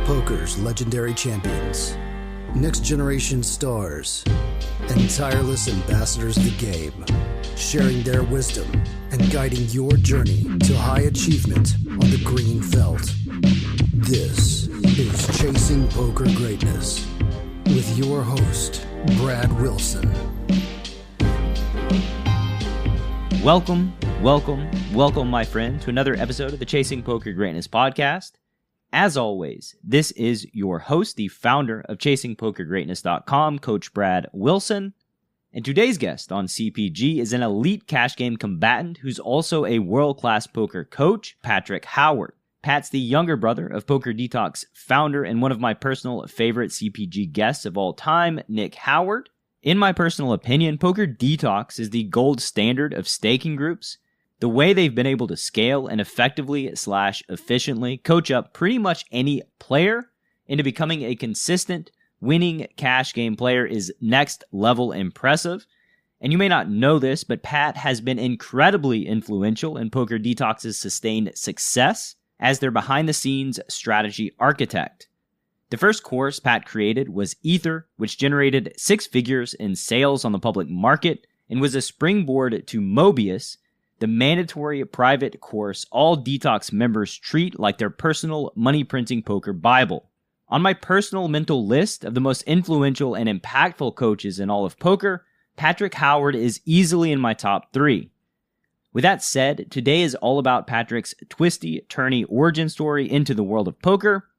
poker's legendary champions, next generation stars, and tireless ambassadors of the game, sharing their wisdom and guiding your journey to high achievement on the green felt. This is Chasing Poker Greatness with your host, Brad Wilson. Welcome, my friend, to another episode of the Chasing Poker Greatness podcast. As always, this is your host, the founder of ChasingPokerGreatness.com, Coach Brad Wilson. And today's guest on CPG is an elite cash game combatant who's also a world-class poker coach, Patrick Howard. Pat's the younger brother of Poker Detox founder and one of my personal favorite CPG guests of all time, Nick Howard. In my personal opinion, Poker Detox is the gold standard of staking groups. The way they've been able to scale and effectively/efficiently coach up pretty much any player into becoming a consistent, winning cash game player is next level impressive. And you may not know this, but Pat has been incredibly influential in Poker Detox's sustained success as their behind-the-scenes strategy architect. The first course Pat created was Ether, which generated 6 figures in sales on the public market and was a springboard to Mobius, the mandatory private course all Detox members treat like their personal money-printing poker Bible. On my personal mental list of the most influential and impactful coaches in all of poker, Patrick Howard is easily in my top 3. With that said, today is all about Patrick's twisty-turny origin story into the world of poker,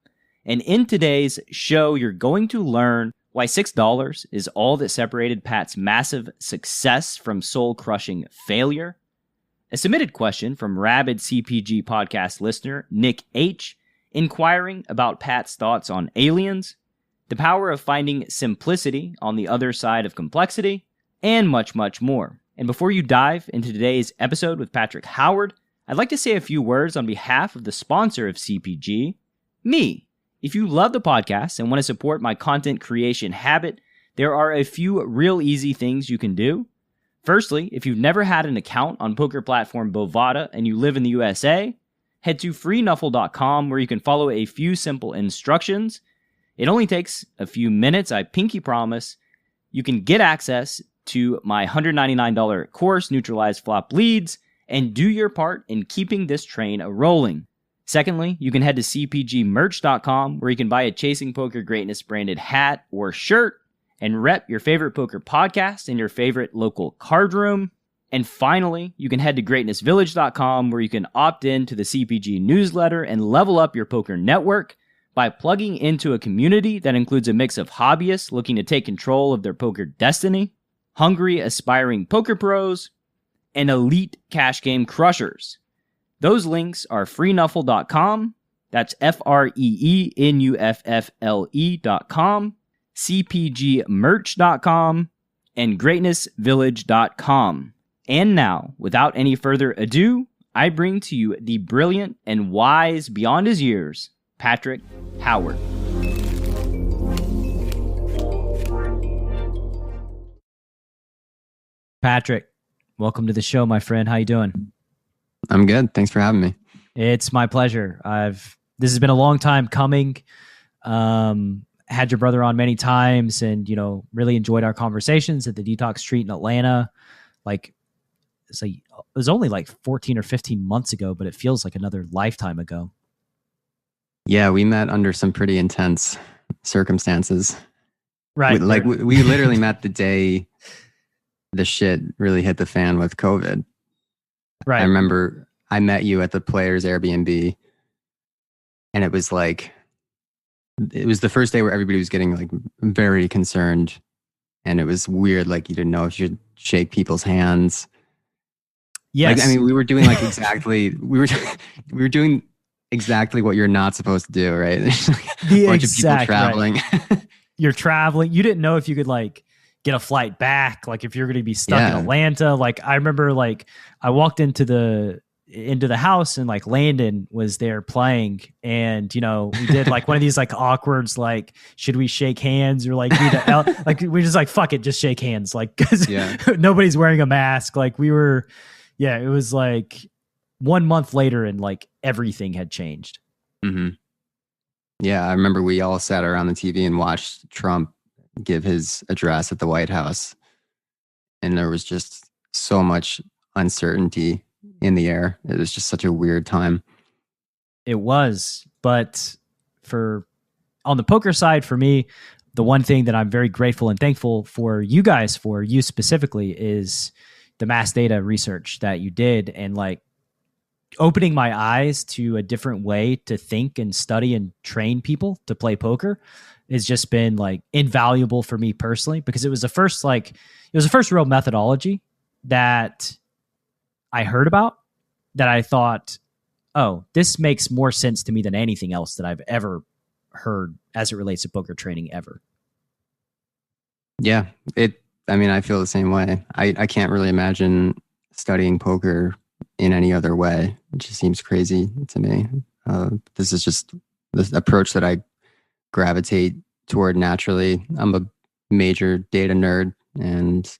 and in today's show, you're going to learn why $6 is all that separated Pat's massive success from soul-crushing failure, a submitted question from rabid CPG podcast listener Nick H., inquiring about Pat's thoughts on aliens, the power of finding simplicity on the other side of complexity, and much, much more. And before you dive into today's episode with Patrick Howard, I'd like to say a few words on behalf of the sponsor of CPG, me. If you love the podcast and want to support my content creation habit, there are a few real easy things you can do. Firstly, if you've never had an account on poker platform Bovada and you live in the USA, head to freenuffle.com where you can follow a few simple instructions. It only takes a few minutes, I pinky promise. You can get access to my $199 course, Neutralize Flop Leads, and do your part in keeping this train rolling. Secondly, you can head to cpgmerch.com where you can buy a Chasing Poker Greatness branded hat or shirt and rep your favorite poker podcast in your favorite local card room. And finally, you can head to greatnessvillage.com where you can opt in to the CPG newsletter and level up your poker network by plugging into a community that includes a mix of hobbyists looking to take control of their poker destiny, hungry, aspiring poker pros, and elite cash game crushers. Those links are freenuffle.com, that's FREENUFFLE.com, cpgmerch.com, and greatnessvillage.com. And now, without any further ado, I bring to you the brilliant and wise beyond his years, Patrick Howard. Patrick, welcome to the show, my friend. How you doing? I'm good. Thanks for having me. It's my pleasure. This has been a long time coming. Had your brother on many times and, really enjoyed our conversations at the Detox Street in Atlanta. It was only 14 or 15 months ago, but it feels like another lifetime ago. Yeah, we met under some pretty intense circumstances. Right. We literally met the day the shit really hit the fan with COVID. Right. I remember I met you at the Players Airbnb, and it was the first day where everybody was getting very concerned, and it was weird. You didn't know if you should shake people's hands. Yes. We were doing we were doing exactly what you're not supposed to do, right? A bunch of people traveling. Right. You're traveling. You didn't know if you could get a flight back, if you're going to be stuck in Atlanta. I remember I walked into the house and Landon was there playing, and we did one of these awkwards should we shake hands or do the we just fuck it, just shake hands because nobody's wearing a mask. We were it was 1 month later and everything had changed. Mm-hmm. Yeah, I remember we all sat around the TV and watched Trump give his address at the White House, and there was just so much uncertainty in the air. It was just such a weird time. It was, but for on the poker side, for me, the one thing that I'm very grateful and thankful for you guys, for you specifically, is the mass data research that you did, and like opening my eyes to a different way to think and study and train people to play poker has just been like invaluable for me personally, because it was the first real methodology that I heard about that I thought, oh, this makes more sense to me than anything else that I've ever heard as it relates to poker training ever. Yeah, I feel the same way. I can't really imagine studying poker in any other way. It just seems crazy to me. This is just this approach that I gravitate toward naturally. I'm a major data nerd, and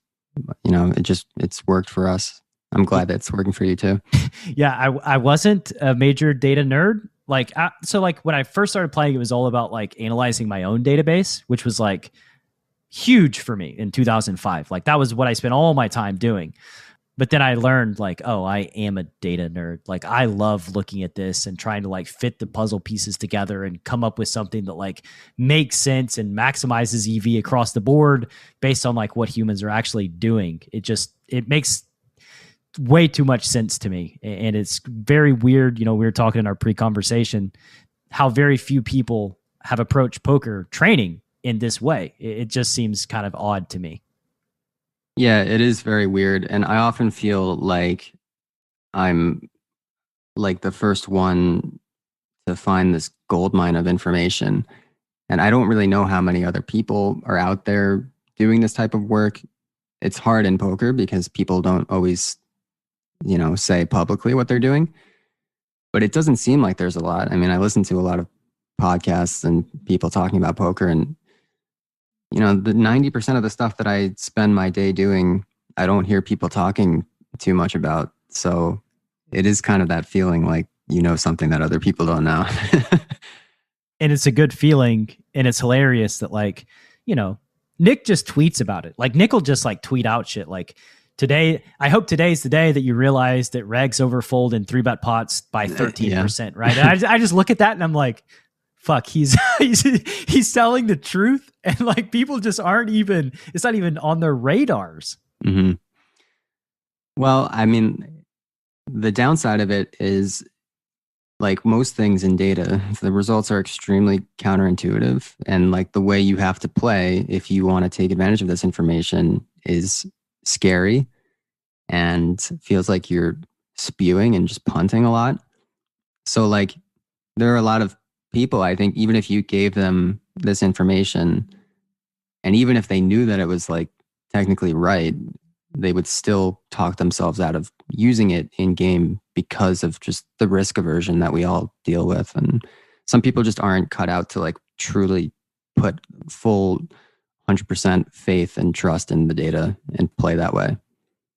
it's worked for us. I'm glad that's working for you too. Yeah, I wasn't a major data nerd. So when I first started playing, it was all about like analyzing my own database, which was like huge for me in 2005. Like that was what I spent all my time doing. But then I learned like, oh, I am a data nerd. Like I love looking at this and trying to like fit the puzzle pieces together and come up with something that like makes sense and maximizes EV across the board based on like what humans are actually doing. It makes way too much sense to me. And it's very weird. We were talking in our pre-conversation how very few people have approached poker training in this way. It just seems kind of odd to me. Yeah, it is very weird. And I often feel like I'm like the first one to find this gold mine of information. And I don't really know how many other people are out there doing this type of work. It's hard in poker because people don't always, say publicly what they're doing. But it doesn't seem like there's a lot. I mean, I listen to a lot of podcasts and people talking about poker, and the 90% of the stuff that I spend my day doing, I don't hear people talking too much about. So it is kind of that feeling like something that other people don't know. And it's a good feeling, and it's hilarious that like, Nick just tweets about it. Like Nick will just like tweet out shit like, today, I hope today's the day that you realize that regs overfold in 3-bet pots by 13%, right? And I just look at that and I'm like, fuck, he's telling the truth, and like people just it's not even on their radars. Mm-hmm. Well, I mean, the downside of it is like most things in data, the results are extremely counterintuitive, and like the way you have to play if you want to take advantage of this information is scary and feels like you're spewing and just punting a lot. So like there are a lot of people, I think, even if you gave them this information and even if they knew that it was like technically right, they would still talk themselves out of using it in game because of just the risk aversion that we all deal with. And some people just aren't cut out to like truly put full 100% faith and trust in the data and play that way.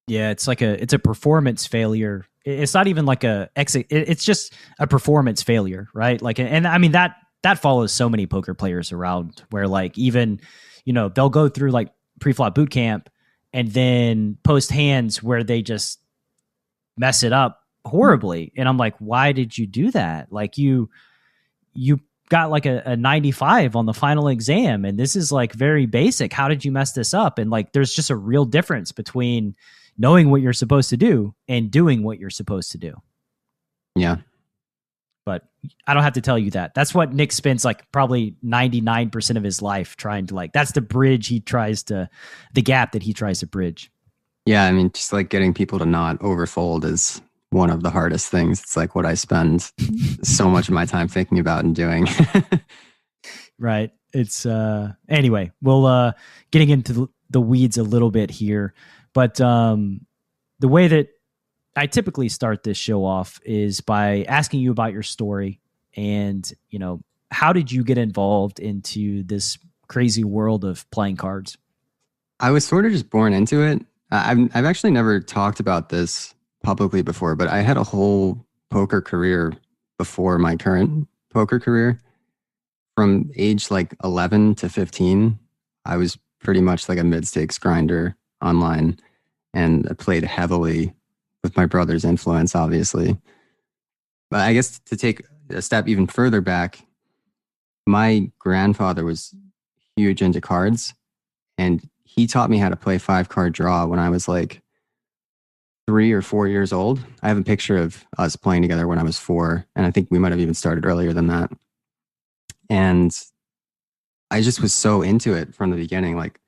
Yeah, it's a performance failure. It's not even like it's just a performance failure, right? Like, and I mean that follows so many poker players around where like even, they'll go through like pre-flop boot camp and then post hands where they just mess it up horribly. And I'm like, why did you do that? Like you got like a 95 on the final exam, and this is like very basic. How did you mess this up? And like, there's just a real difference between knowing what you're supposed to do and doing what you're supposed to do. Yeah. But I don't have to tell you that. That's what Nick spends like probably 99% of his life trying to that's the gap that he tries to bridge. Yeah. I mean, just like getting people to not overfold is one of the hardest things. It's like what I spend so much of my time thinking about and doing. Right. It's anyway, we'll getting into the weeds a little bit here, but the way that I typically start this show off is by asking you about your story and, how did you get involved into this crazy world of playing cards? I was sort of just born into it. I've actually never talked about this publicly before, but I had a whole poker career before my current poker career. from age like 11 to 15, I was pretty much like a mid-stakes grinder online, and I played heavily with my brother's influence, obviously. But I guess to take a step even further back, my grandfather was huge into cards, and he taught me how to play 5-card draw when I was like 3 or 4 years old. I have a picture of us playing together when I was 4, and I think we might have even started earlier than that. And I just was so into it from the beginning. Like,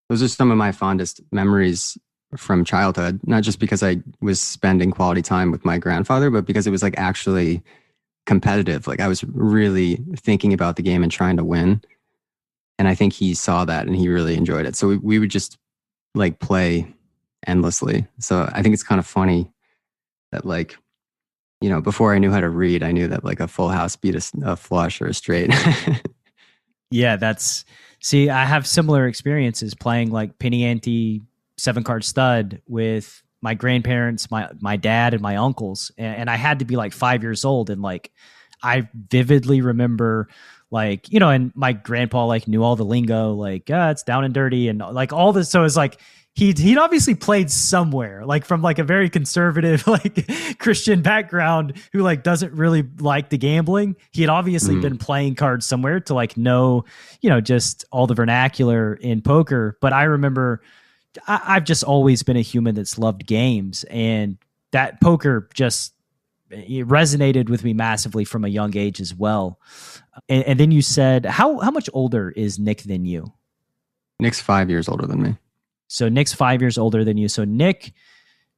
those are some of my fondest memories from childhood, not just because I was spending quality time with my grandfather, but because it was like actually competitive. Like, I was really thinking about the game and trying to win. And I think he saw that and he really enjoyed it. So we would just like play endlessly. So I think it's kind of funny that, like, you know, before I knew how to read, I knew that like a full house beat a flush or a straight. Yeah, see, I have similar experiences playing like penny ante 7-card stud with my grandparents, my dad, and my uncles. And I had to be like 5 years old. And like, I vividly remember, like, you know, and my grandpa like knew all the lingo, like, it's down and dirty and like all this. So it's like, he'd obviously played somewhere, like from like a very conservative, like Christian background, who like doesn't really like the gambling. He had obviously been playing cards somewhere to like know, you know, just all the vernacular in poker. But I remember I've just always been a human that's loved games, and that poker just, it resonated with me massively from a young age as well. And then you said, how much older is Nick than you? Nick's 5 years older than me. So Nick's 5 years older than you. So Nick,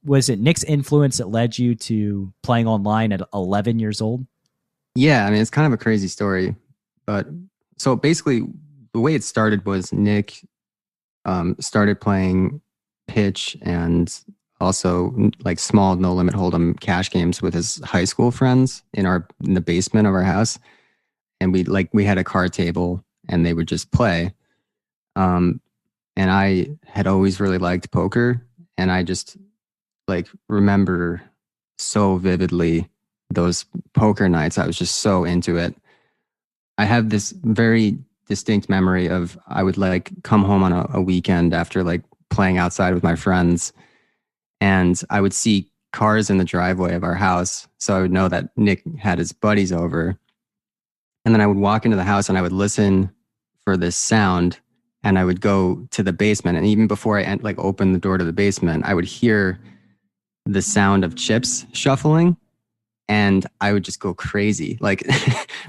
was it Nick's influence that led you to playing online at 11 years old? Yeah, I mean, it's kind of a crazy story. But so basically, the way it started was Nick started playing pitch and also like small no limit hold'em cash games with his high school friends in the basement of our house. And we had a card table and they would just play. And I had always really liked poker, and I just like remember so vividly those poker nights. I was just so into it. I have this very distinct memory of I would like come home on a weekend after like playing outside with my friends, and I would see cars in the driveway of our house. So I would know that Nick had his buddies over. And then I would walk into the house and I would listen for this sound, and I would go to the basement. And even before I open the door to the basement, I would hear the sound of chips shuffling, and I would just go crazy. Like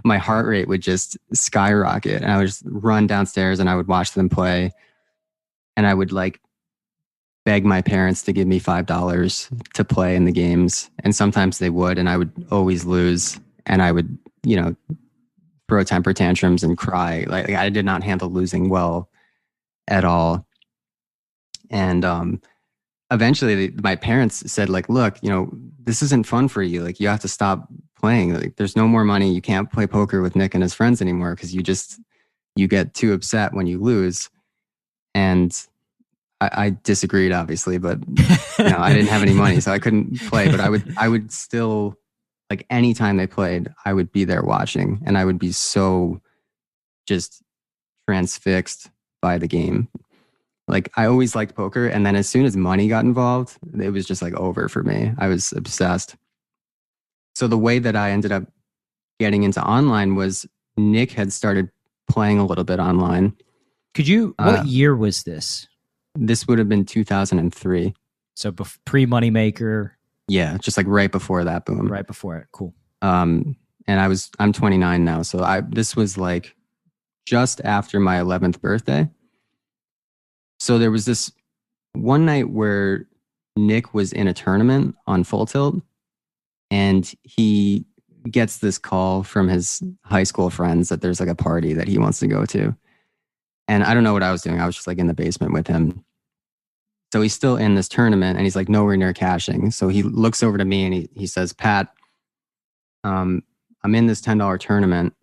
my heart rate would just skyrocket, and I would just run downstairs and I would watch them play. And I would like beg my parents to give me $5 to play in the games. And sometimes they would, and I would always lose. And I would, you know, throw temper tantrums and cry. Like I did not handle losing well at all. And eventually my parents said, like, look, you know, this isn't fun for you. Like, you have to stop playing. Like, there's no more money. You can't play poker with Nick and his friends anymore because you get too upset when you lose. And I disagreed, obviously, but you know, I didn't have any money, so I couldn't play. But I would still, like, anytime they played, I would be there watching, and I would be so just transfixed by the game. Like, I always liked poker, and then as soon as money got involved, it was just like over for me. I was obsessed. So the way that I ended up getting into online was Nick had started playing a little bit online. What year was this? This would have been 2003. So pre-Moneymaker. Yeah, just like right before that boom. Right before it. Cool. And I'm 29 now. So this was like just after my 11th birthday. So there was this one night where Nick was in a tournament on Full Tilt, and he gets this call from his high school friends that there's like a party that he wants to go to. And I don't know what I was doing. I was just like in the basement with him. So he's still in this tournament, and he's like nowhere near cashing. So he looks over to me and he says, Pat, I'm in this $10 tournament,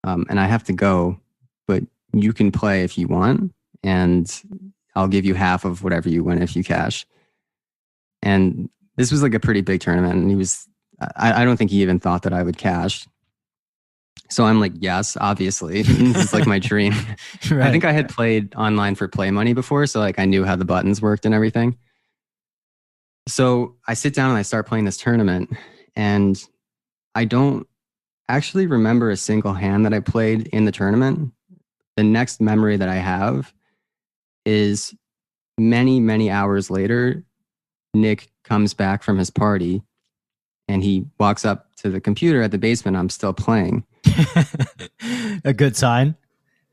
and I have to go, but you can play if you want, and I'll give you half of whatever you win if you cash. And this was like a pretty big tournament, and I don't think he even thought that I would cash. So I'm like, yes, obviously. This is like my dream. Right. I think I had played online for Play Money before, so like I knew how the buttons worked and everything. So I sit down and I start playing this tournament, and I don't actually remember a single hand that I played in the tournament. The next memory that I have is many, many hours later, Nick comes back from his party and he walks up to the computer at the basement. I'm still playing. A good sign.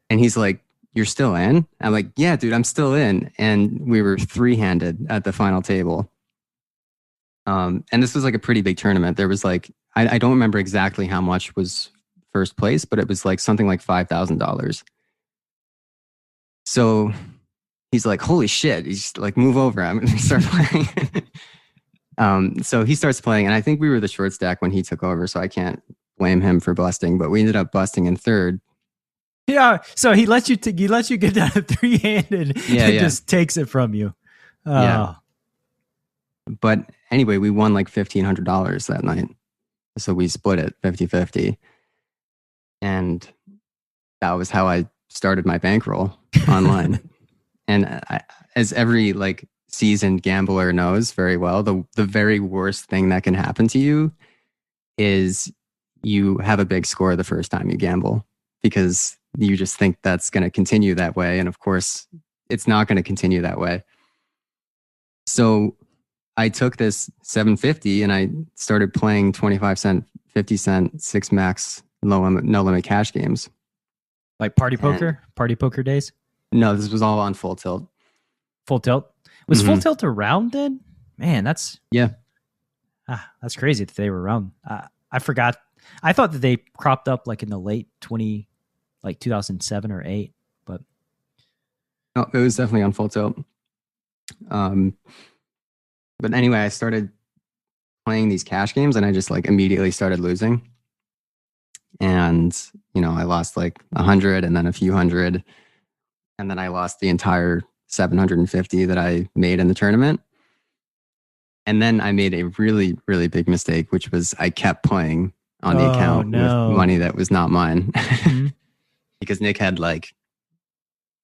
And he's like, "You're still in?" I'm like, "Yeah, dude, I'm still in." And we were 3-handed at the final table. And this was like a pretty big tournament. There was like, I don't remember exactly how much was first place, but it was like something like $5,000. So he's like, "Holy shit." He's like, "Move over. I'm going to start playing." So he starts playing, and I think we were the short stack when he took over, so I can't blame him for busting, but we ended up busting in third. Yeah. So he lets you get down to 3-handed and just takes it from you. Yeah. But anyway, we won like $1,500 that night. So we split it 50-50. And that was how I started my bankroll online. And as every like seasoned gambler knows very well, the very worst thing that can happen to you is you have a big score the first time you gamble, because you just think that's going to continue that way. And of course, it's not going to continue that way. So I took this 750 and I started playing 25 cent, 50 cent, 6 max, no limit cash games. Like party poker days? No, this was all on full tilt. Full tilt? Was full tilt around then? Man, that's crazy that they were around. I forgot. I thought that they cropped up like in the late 2007 or 8, but no, it was definitely on full tilt. But anyway, I started playing these cash games and I just like immediately started losing. And, I lost like 100 and then a few hundred. And then I lost the entire 750 that I made in the tournament. And then I made a really, really big mistake, which was I kept playing on the account with money that was not mine. Mm-hmm. Because Nick had like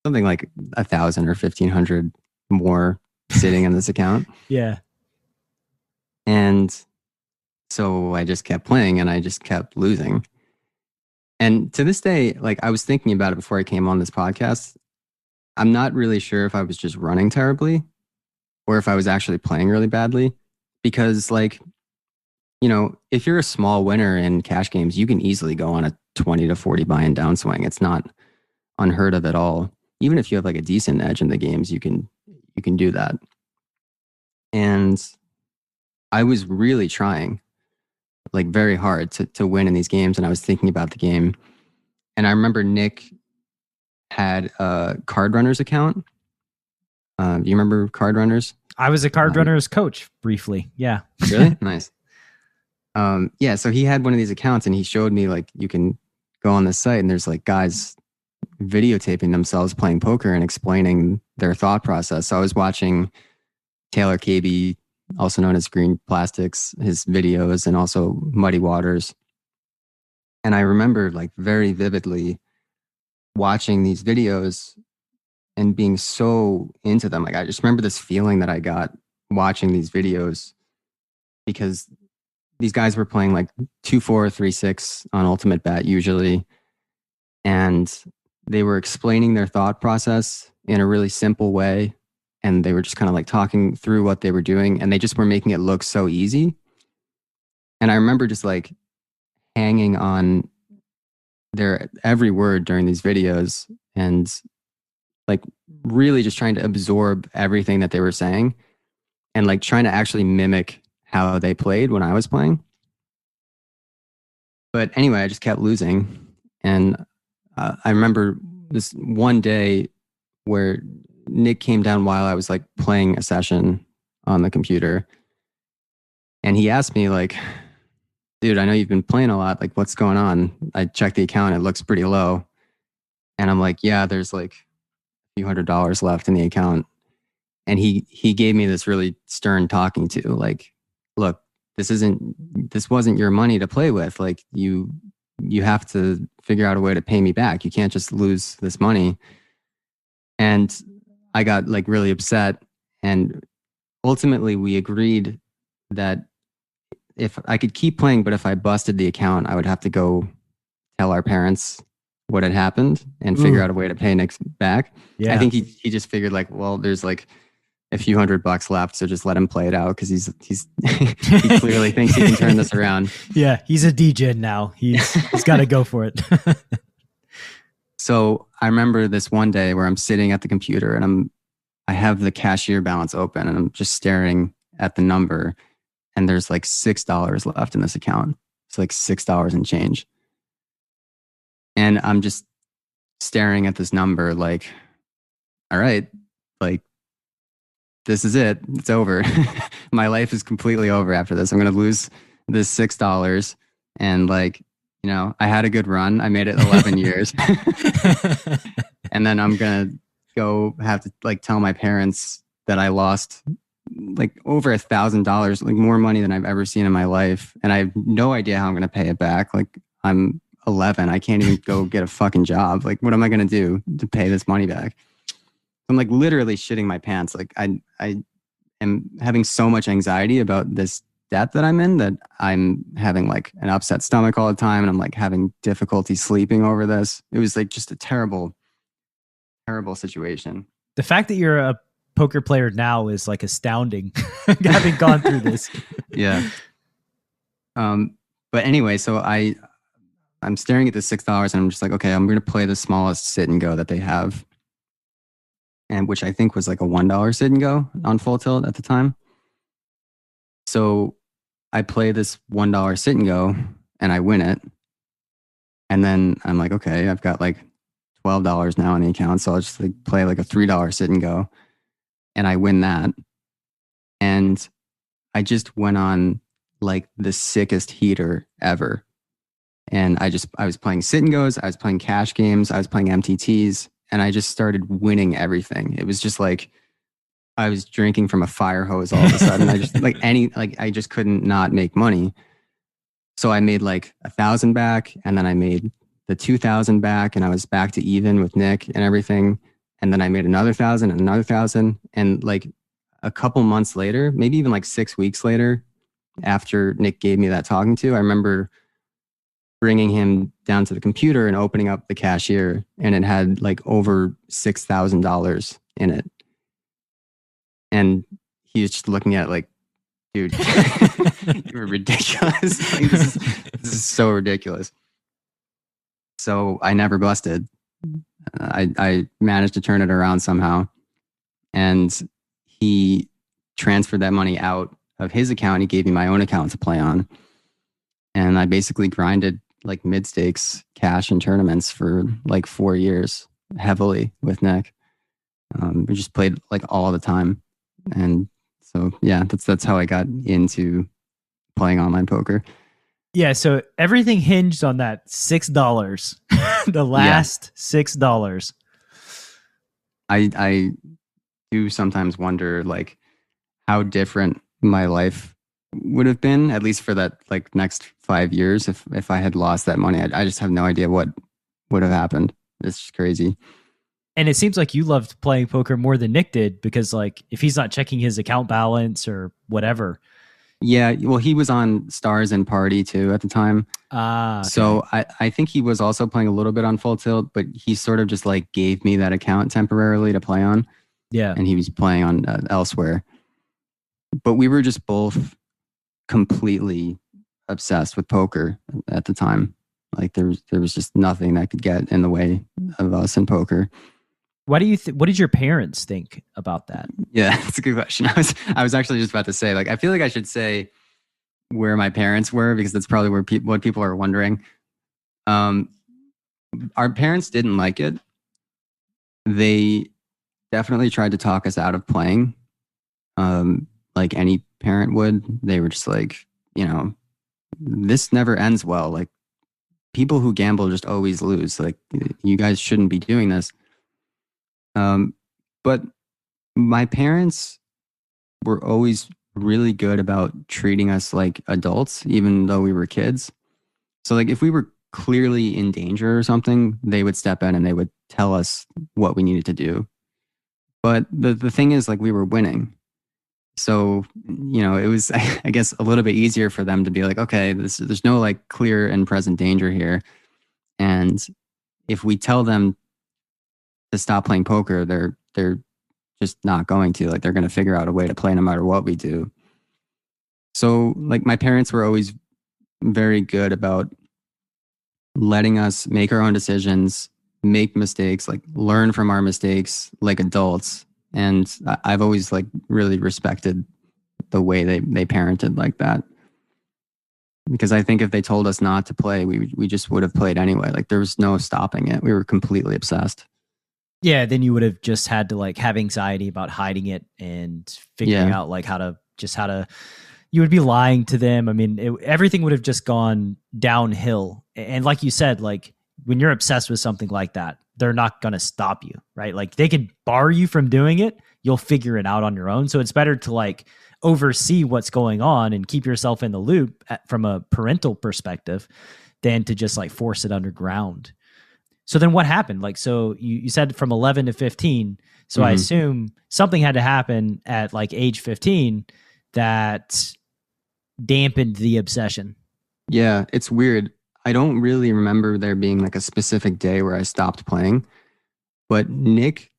something like 1,000 or 1,500 more sitting in this account. Yeah. And so I just kept playing and I just kept losing. And to this day, like I was thinking about it before I came on this podcast. I'm not really sure if I was just running terribly or if I was actually playing really badly, because like, if you're a small winner in cash games, you can easily go on a 20 to 40 buy-in downswing. It's not unheard of at all. Even if you have like a decent edge in the games, you can do that. And I was really trying like very hard to win in these games. And I was thinking about the game. And I remember Nick had a Card Runners account. Do you remember Card Runners? I was a Card Runners coach briefly. Yeah. Really? Nice. Yeah. So he had one of these accounts and he showed me like, you can go on this site and there's like guys videotaping themselves playing poker and explaining their thought process. So I was watching Taylor KB, also known as Green Plastics, his videos, and also Muddy Waters. And I remember like very vividly watching these videos and being so into them. Like I just remember this feeling that I got watching these videos, because these guys were playing like 2-4, 3-6 on Ultimate Bet usually. And they were explaining their thought process in a really simple way. And they were just kind of like talking through what they were doing. And they just were making it look so easy. And I remember just like hanging on their every word during these videos and like really just trying to absorb everything that they were saying and like trying to actually mimic how they played when I was playing. But anyway, I just kept losing. And I remember this one day where Nick came down while I was like playing a session on the computer. And he asked me like, "Dude, I know you've been playing a lot. Like, what's going on?" I checked the account. It looks pretty low. And I'm like, "Yeah, there's like a few $100s left in the account." And he gave me this really stern talking to, like, "Look, this wasn't your money to play with. Like, you you have to figure out a way to pay me back. You can't just lose this money. And I got like really upset. And ultimately we agreed that if I could keep playing, but if I busted the account, I would have to go tell our parents what had happened and figure out a way to pay Nick back. Yeah. I think he just figured like, well, there's like a few $100 left, so just let him play it out because he's he clearly thinks he can turn this around. Yeah, he's a DJ now. He's got to go for it. So I remember this one day where I'm sitting at the computer and I have the cashier balance open and I'm just staring at the number, and there's like $6 left in this account. It's like $6 and change. And I'm just staring at this number like, all right, like, this is it. It's over. My life is completely over after this. I'm going to lose this $6. And like, you know, I had a good run. I made it 11 years. And then I'm going to go have to like tell my parents that I lost like over $1,000, like more money than I've ever seen in my life. And I have no idea how I'm going to pay it back. Like I'm 11. I can't even go get a fucking job. Like, what am I going to do to pay this money back? I'm like literally shitting my pants. Like I am having so much anxiety about this debt that I'm in that I'm having like an upset stomach all the time. And I'm like having difficulty sleeping over this. It was like just a terrible, terrible situation. The fact that you're a poker player now is like astounding. Having gone through this. Yeah. But anyway, so I'm staring at the $6 and I'm just like, okay, I'm going to play the smallest sit and go that they have. And which I think was like a $1 sit and go on full tilt at the time. So I play this $1 sit and go and I win it. And then I'm like, okay, I've got like $12 now on the account. So I'll just like play like a $3 sit and go. And I win that. And I just went on like the sickest heater ever. And I was playing sit and goes, I was playing cash games, I was playing MTTs, and I just started winning everything. It was just like I was drinking from a fire hose all of a sudden. I just couldn't not make money. So I made like 1,000 back, and then I made the 2,000 back, and I was back to even with Nick and everything. And then I made another 1,000 and another 1,000. And like a couple months later, maybe even like 6 weeks later, after Nick gave me that talking to, I remember bringing him down to the computer and opening up the cashier, and it had like over $6,000 in it. And he was just looking at it like, dude, you're ridiculous. Like, this is so ridiculous. So I never busted. I managed to turn it around somehow. And he transferred that money out of his account. He gave me my own account to play on. And I basically grinded like mid-stakes cash and tournaments for like 4 years heavily with Nick. We just played like all the time. And so, yeah, that's how I got into playing online poker. Yeah. So everything hinged on that $6, the last $6. I do sometimes wonder like how different my life would have been, at least for that like next 5 years, if I had lost that money. I just have no idea what would have happened. It's just crazy. And it seems like you loved playing poker more than Nick did, because like if he's not checking his account balance or whatever. Yeah, well, he was on Stars and Party too at the time. Okay. So I think he was also playing a little bit on Full Tilt, but he sort of just like gave me that account temporarily to play on. Yeah. And he was playing on elsewhere. But we were just both completely obsessed with poker at the time. Like there was just nothing that could get in the way of us in poker. Why do you what did your parents think about that? Yeah, that's a good question. I was actually just about to say, like, I feel like I should say where my parents were, because that's probably where what people are wondering. Our parents didn't like it. They definitely tried to talk us out of playing. Like any parent would. They were just like, you know, this never ends well. Like, people who gamble just always lose. Like, you guys shouldn't be doing this. But my parents were always really good about treating us like adults, even though we were kids. So like if we were clearly in danger or something, they would step in and they would tell us what we needed to do. But the thing is, like, we were winning. So, it was, I guess, a little bit easier for them to be like, okay, there's no like clear and present danger here. And if we tell them to stop playing poker, they're just not going to. Like, they're going to figure out a way to play no matter what we do. So, like, my parents were always very good about letting us make our own decisions, make mistakes, like learn from our mistakes like adults. And I've always like really respected the way they parented like that. Because I think if they told us not to play, we just would have played anyway. Like, there was no stopping it. We were completely obsessed. Yeah, then you would have just had to like have anxiety about hiding it and figuring out like how to you would be lying to them. I mean, everything would have just gone downhill. And like you said, like when you're obsessed with something like that, they're not going to stop you, right? Like they could bar you from doing it. You'll figure it out on your own. So it's better to like oversee what's going on and keep yourself in the loop from a parental perspective than to just like force it underground. So then what happened? Like, so you said from 11 to 15. So I assume something had to happen at like age 15 that dampened the obsession. Yeah, it's weird. I don't really remember there being like a specific day where I stopped playing, but Nick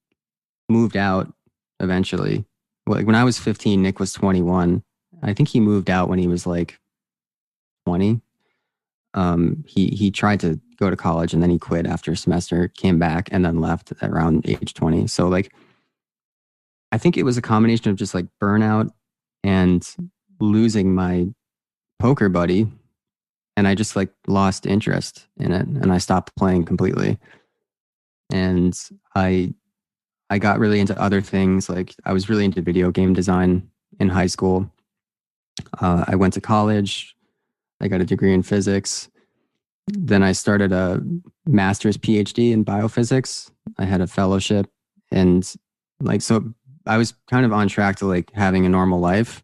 moved out eventually. Like when I was 15, Nick was 21. I think he moved out when he was like 20. He tried to go to college and then he quit after a semester, came back and then left around age 20. So like, I think it was a combination of just like burnout and losing my poker buddy. And I just like lost interest in it and I stopped playing completely. And I got really into other things. Like I was really into video game design in high school. I went to college. I got a degree in physics. Then I started a master's PhD in biophysics. I had a fellowship and like, so I was kind of on track to like having a normal life.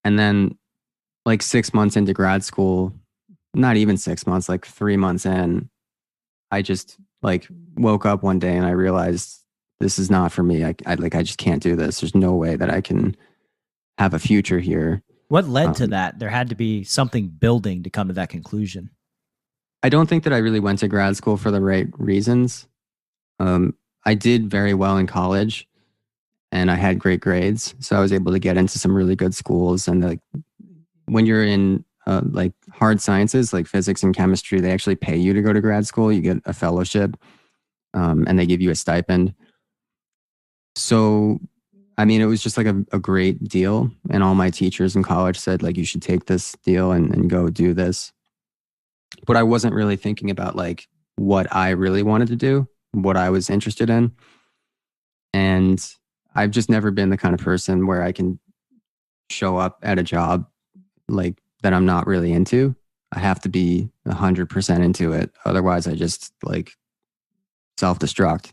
And then like 6 months into grad school, not even 6 months, like 3 months in, I just like woke up one day and I realized this is not for me. I just can't do this. There's no way that I can have a future here. What led to that? There had to be something building to come to that conclusion. I don't think that I really went to grad school for the right reasons. I did very well in college and I had great grades. So I was able to get into some really good schools. And like when you're in like hard sciences, like physics and chemistry, they actually pay you to go to grad school. You get a fellowship and they give you a stipend. So, I mean, it was just like a great deal. And all my teachers in college said, like, you should take this deal and go do this. But I wasn't really thinking about like what I really wanted to do, what I was interested in. And I've just never been the kind of person where I can show up at a job like that I'm not really into. I have to be 100% into it. Otherwise, I just like self-destruct.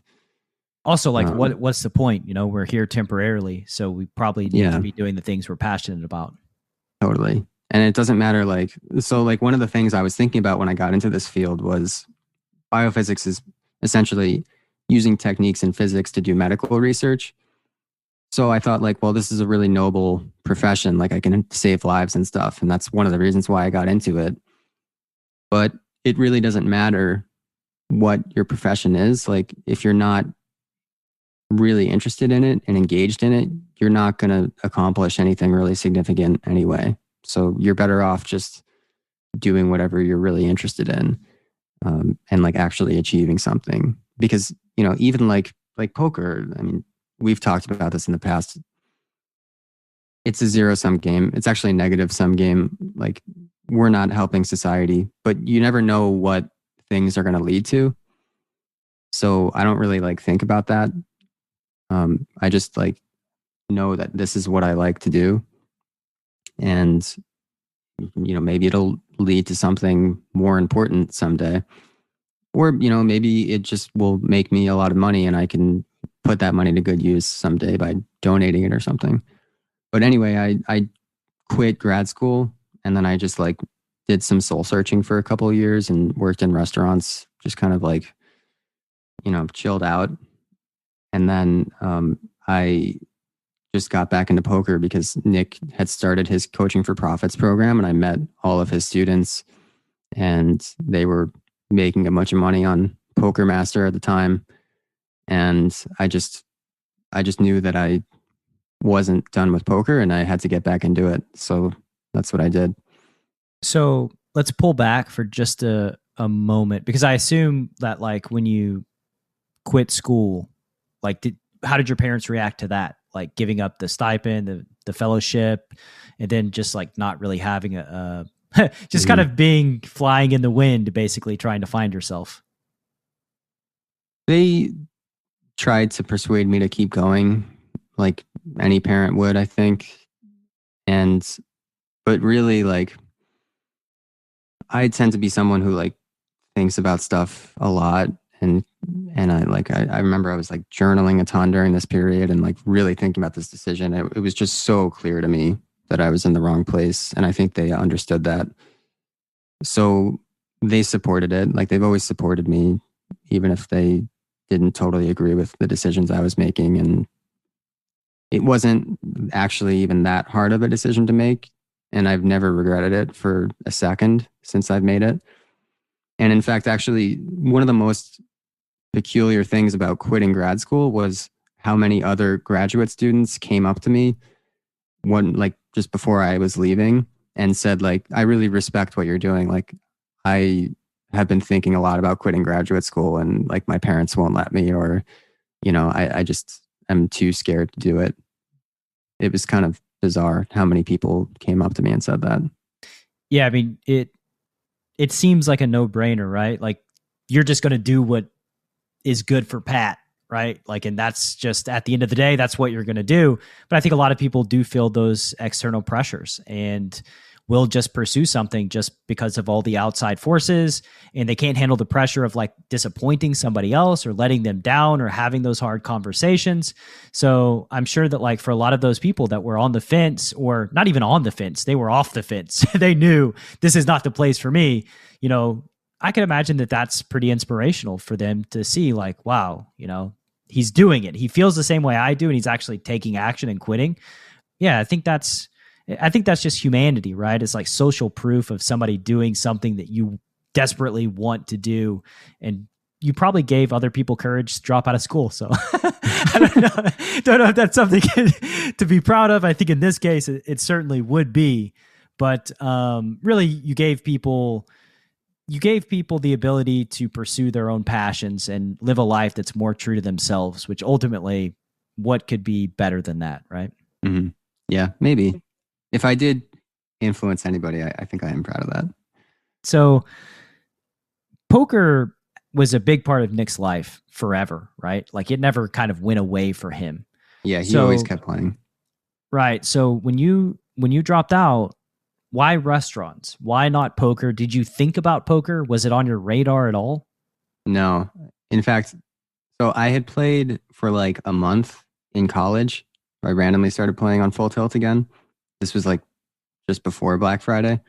Also, like, what's the point? You know, we're here temporarily, so we probably need to be doing the things we're passionate about. Totally. And it doesn't matter, like, so like one of the things I was thinking about when I got into this field was biophysics is essentially using techniques in physics to do medical research. So I thought like, well, this is a really noble profession. Like I can save lives and stuff. And that's one of the reasons why I got into it. But it really doesn't matter what your profession is. Like if you're not really interested in it and engaged in it, you're not going to accomplish anything really significant anyway. So you're better off just doing whatever you're really interested in and like actually achieving something. Because, you know, even like poker, I mean, we've talked about this in the past. It's a zero-sum game. It's actually a negative-sum game. Like we're not helping society, but you never know what things are going to lead to. So I don't really like think about that. I just like know that this is what I like to do. And, you know, maybe it'll lead to something more important someday. Or, you know, maybe it just will make me a lot of money and I can put that money to good use someday by donating it or something. But anyway, I quit grad school and then I just like did some soul searching for a couple of years and worked in restaurants, just kind of like, chilled out. And then I just got back into poker because Nick had started his Coaching for Profits program, and I met all of his students, and they were making a bunch of money on Poker Master at the time. And I just knew that I wasn't done with poker and I had to get back into it. So that's what I did. So let's pull back for just a moment, because I assume that like when you quit school, like how did your parents react to that? Like giving up the stipend, the fellowship, and then just like not really having just kind of being flying in the wind, basically trying to find yourself. They tried to persuade me to keep going, like any parent would, I think. But really, like, I tend to be someone who like thinks about stuff a lot. And I remember I was like journaling a ton during this period and like really thinking about this decision. It was just so clear to me that I was in the wrong place. And I think they understood that. So they supported it. Like they've always supported me, even if they didn't totally agree with the decisions I was making. And it wasn't actually even that hard of a decision to make. And I've never regretted it for a second since I've made it. And in fact, actually, one of the most peculiar things about quitting grad school was how many other graduate students came up to me just before I was leaving and said, like, I really respect what you're doing. Like, I have been thinking a lot about quitting graduate school and like my parents won't let me, or, I just am too scared to do it. It was kind of bizarre how many people came up to me and said that. Yeah, I mean, it seems like a no-brainer, right? Like you're just going to do what is good for Pat, right? Like, and that's just at the end of the day, that's what you're going to do. But I think a lot of people do feel those external pressures and will just pursue something just because of all the outside forces, and they can't handle the pressure of like disappointing somebody else or letting them down or having those hard conversations. So I'm sure that like for a lot of those people that were on the fence, or not even on the fence, they were off the fence. They knew this is not the place for me. I can imagine that that's pretty inspirational for them to see like, wow, he's doing it. He feels the same way I do, and he's actually taking action and quitting. Yeah, I think that's just humanity, right? It's like social proof of somebody doing something that you desperately want to do. And you probably gave other people courage to drop out of school. So I don't know if that's something to be proud of. I think in this case, it certainly would be. But really, you gave people the ability to pursue their own passions and live a life that's more true to themselves, which ultimately, what could be better than that, right? Mm-hmm. Yeah, maybe. If I did influence anybody, I think I am proud of that. So poker was a big part of Nick's life forever, right? Like it never kind of went away for him. Yeah, he always kept playing. Right. So when you dropped out, why restaurants? Why not poker? Did you think about poker? Was it on your radar at all? No. In fact, so I had played for like a month in college. I randomly started playing on Full Tilt again. This was like just before Black Friday.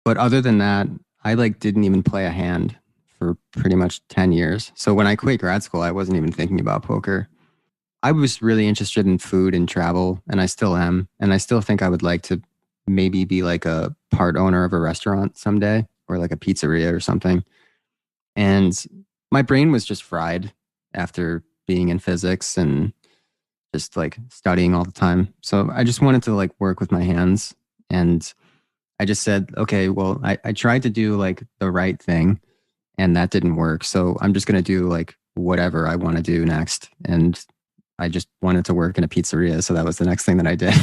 But other than that, I like didn't even play a hand for pretty much 10 years. So when I quit grad school, I wasn't even thinking about poker. I was really interested in food and travel, and I still am. And I still think I would like to maybe be like a part owner of a restaurant someday, or like a pizzeria or something. And my brain was just fried after being in physics and just like studying all the time. So I just wanted to like work with my hands. And I just said, okay, well, I tried to do like the right thing and that didn't work. So I'm just going to do like whatever I want to do next. And I just wanted to work in a pizzeria. So that was the next thing that I did.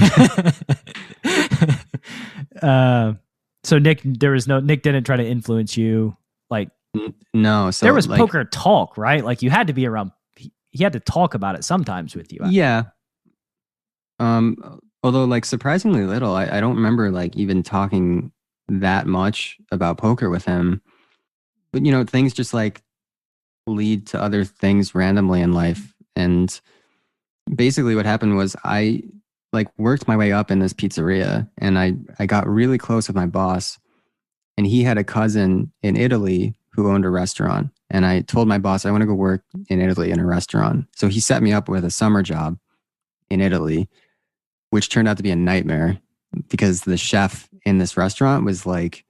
So Nick didn't try to influence you. Like, no. So there was like, poker talk, right? Like you had to be around. He had to talk about it sometimes with you. Yeah. Although like surprisingly little, I don't remember like even talking that much about poker with him. But things just like lead to other things randomly in life. And basically what happened was I like worked my way up in this pizzeria, and I got really close with my boss, And he had a cousin in Italy who owned a restaurant. And I told my boss, I want to go work in Italy in a restaurant. So he set me up with a summer job in Italy, which turned out to be a nightmare because the chef in this restaurant was like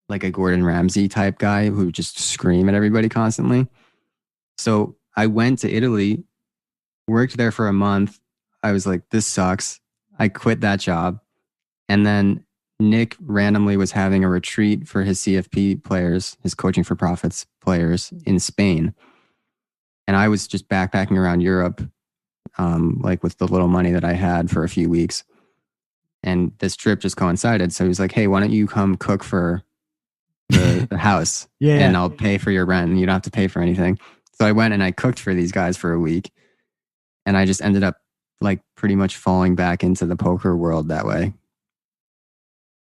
a Gordon Ramsay type guy who would just scream at everybody constantly. So I went to Italy, worked there for a month. I was like, this sucks. I quit that job. And then Nick randomly was having a retreat for his CFP players, his coaching for profits players in Spain. And I was just backpacking around Europe, like with the little money that I had for a few weeks. And this trip just coincided. So he was like, hey, why don't you come cook for the house and I'll pay for your rent and you don't have to pay for anything. So I went and I cooked for these guys for a week. And I just ended up like pretty much falling back into the poker world that way.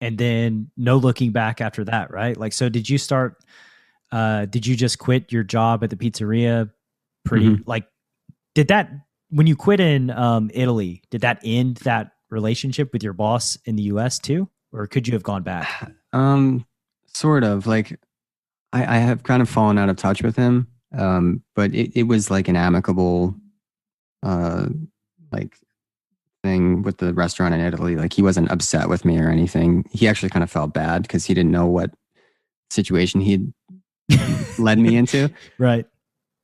And then no looking back after that, right? Like, so did you just quit your job at the pizzeria when you quit in Italy, did that end that relationship with your boss in the US too? Or could you have gone back? Sort of. Like I have kind of fallen out of touch with him. But it was like an amicable like thing with the restaurant in Italy. Like he wasn't upset with me or anything. He actually kind of felt bad because he didn't know what situation he'd led me into. Right.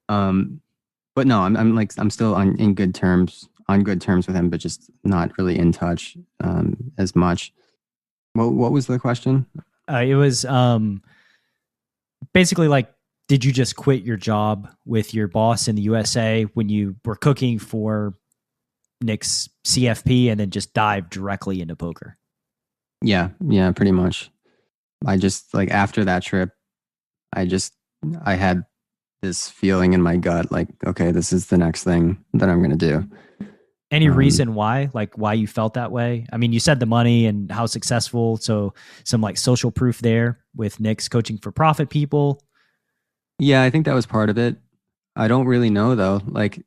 But no, I'm still on good terms with him, but just not really in touch as much. What was the question? It was basically like, did you just quit your job with your boss in the USA when you were cooking for Nick's CFP and then just dive directly into poker? Yeah, pretty much. I just like after that trip, I had this feeling in my gut, like, okay, this is the next thing that I'm going to do. Any reason why, like why you felt that way? I mean, you said the money and how successful. So some like social proof there with Nick's coaching for profit people. Yeah, I think that was part of it. I don't really know though. Like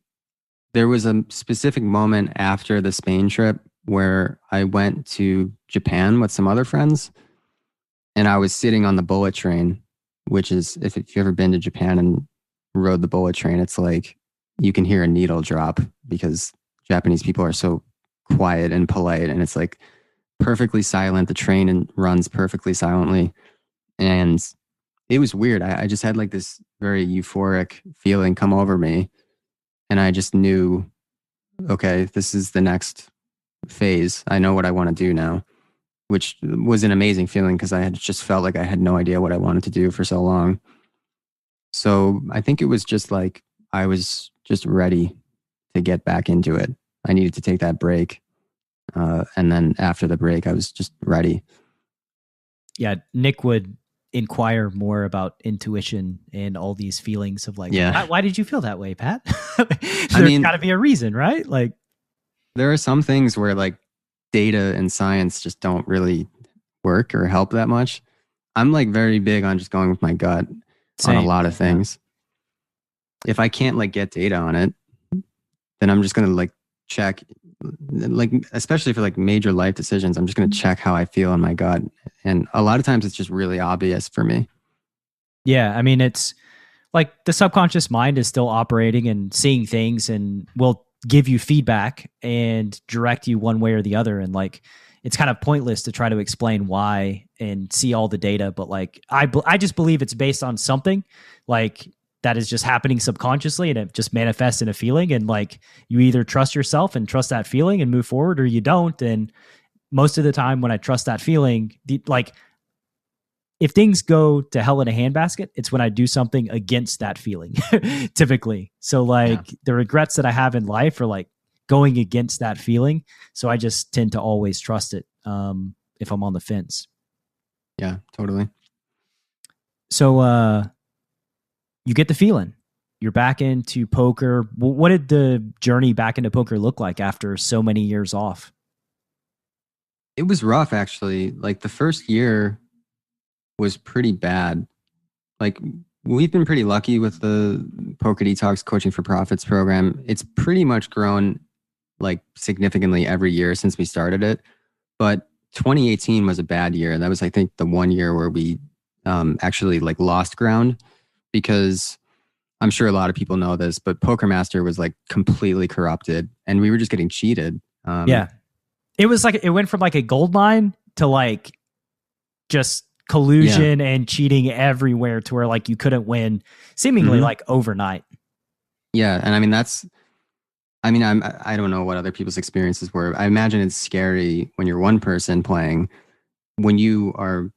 there was a specific moment after the Spain trip where I went to Japan with some other friends and I was sitting on the bullet train, which is, if you've ever been to Japan and rode the bullet train, it's like you can hear a needle drop because Japanese people are so quiet and polite and it's like perfectly silent. The train runs perfectly silently. And it was weird. I just had like this very euphoric feeling come over me. And I just knew, okay, this is the next phase. I know what I want to do now, which was an amazing feeling because I had just felt like I had no idea what I wanted to do for so long. So I think it was just like, I was just ready to get back into it. I needed to take that break. And then after the break, I was just ready. Yeah. Nick would inquire more about intuition and all these feelings of like, why did you feel that way, Pat? There's got to be a reason, right? Like, there are some things where like data and science just don't really work or help that much. I'm like very big on just going with my gut on a lot of things. If I can't like get data on it, then I'm just going to like check, like, especially for like major life decisions, I'm just going to check how I feel in my gut. And a lot of times it's just really obvious for me. Yeah. I mean, it's like the subconscious mind is still operating and seeing things and will give you feedback and direct you one way or the other. And like, it's kind of pointless to try to explain why and see all the data. But like, I just believe it's based on something like that is just happening subconsciously and it just manifests in a feeling. And like, you either trust yourself and trust that feeling and move forward or you don't. And most of the time when I trust that feeling, like if things go to hell in a handbasket, it's when I do something against that feeling typically. So like the regrets that I have in life are like going against that feeling. So I just tend to always trust it if I'm on the fence. Yeah, totally. So you get the feeling. You're back into poker. What did the journey back into poker look like after so many years off? It was rough, actually. Like the first year was pretty bad. Like we've been pretty lucky with the Poker Detox Coaching for Profits program. It's pretty much grown like significantly every year since we started it. But 2018 was a bad year. That was, I think, the one year where we actually like lost ground, because I'm sure a lot of people know this, but Poker Master was like completely corrupted and we were just getting cheated. Yeah. It was like, it went from like a gold mine to like just collusion and cheating everywhere, to where like you couldn't win seemingly like overnight. Yeah. And I mean, I don't know what other people's experiences were. I imagine it's scary when you're one person playing, when you are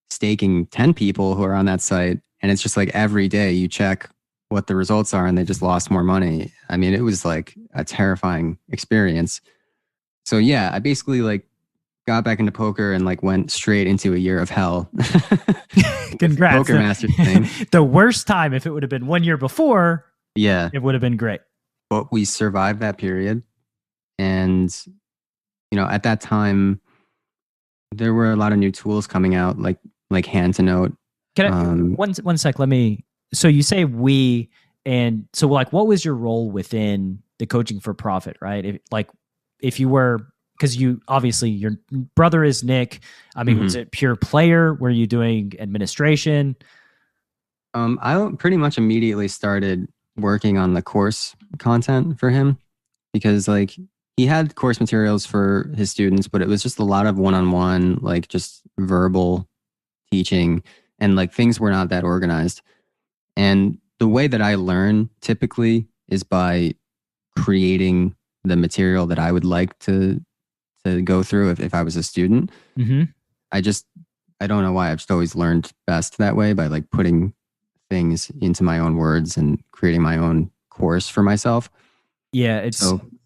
staking 10 people who are on that site, and it's just like every day you check what the results are and they just lost more money. I mean, it was like a terrifying experience. So yeah, I basically like got back into poker and like went straight into a year of hell. Congrats. Poker Master thing. The worst time, if it would have been 1 year before, Yeah. it would have been great. But we survived that period. And, you know, at that time, there were a lot of new tools coming out, like hand to note. Can I, one sec, so you say we, and so like, what was your role within the coaching for profit, right? If you were, because you obviously, your brother is Nick. I mean, was it pure player? Were you doing administration? I pretty much immediately started working on the course content for him, because like he had course materials for his students, but it was just a lot of one-on-one, like just verbal teaching, and like things were not that organized. And the way that I learn typically is by creating the material that I would like to go through if I was a student. I don't know why, I've just always learned best that way, by like putting things into my own words and creating my own course for myself. Yeah,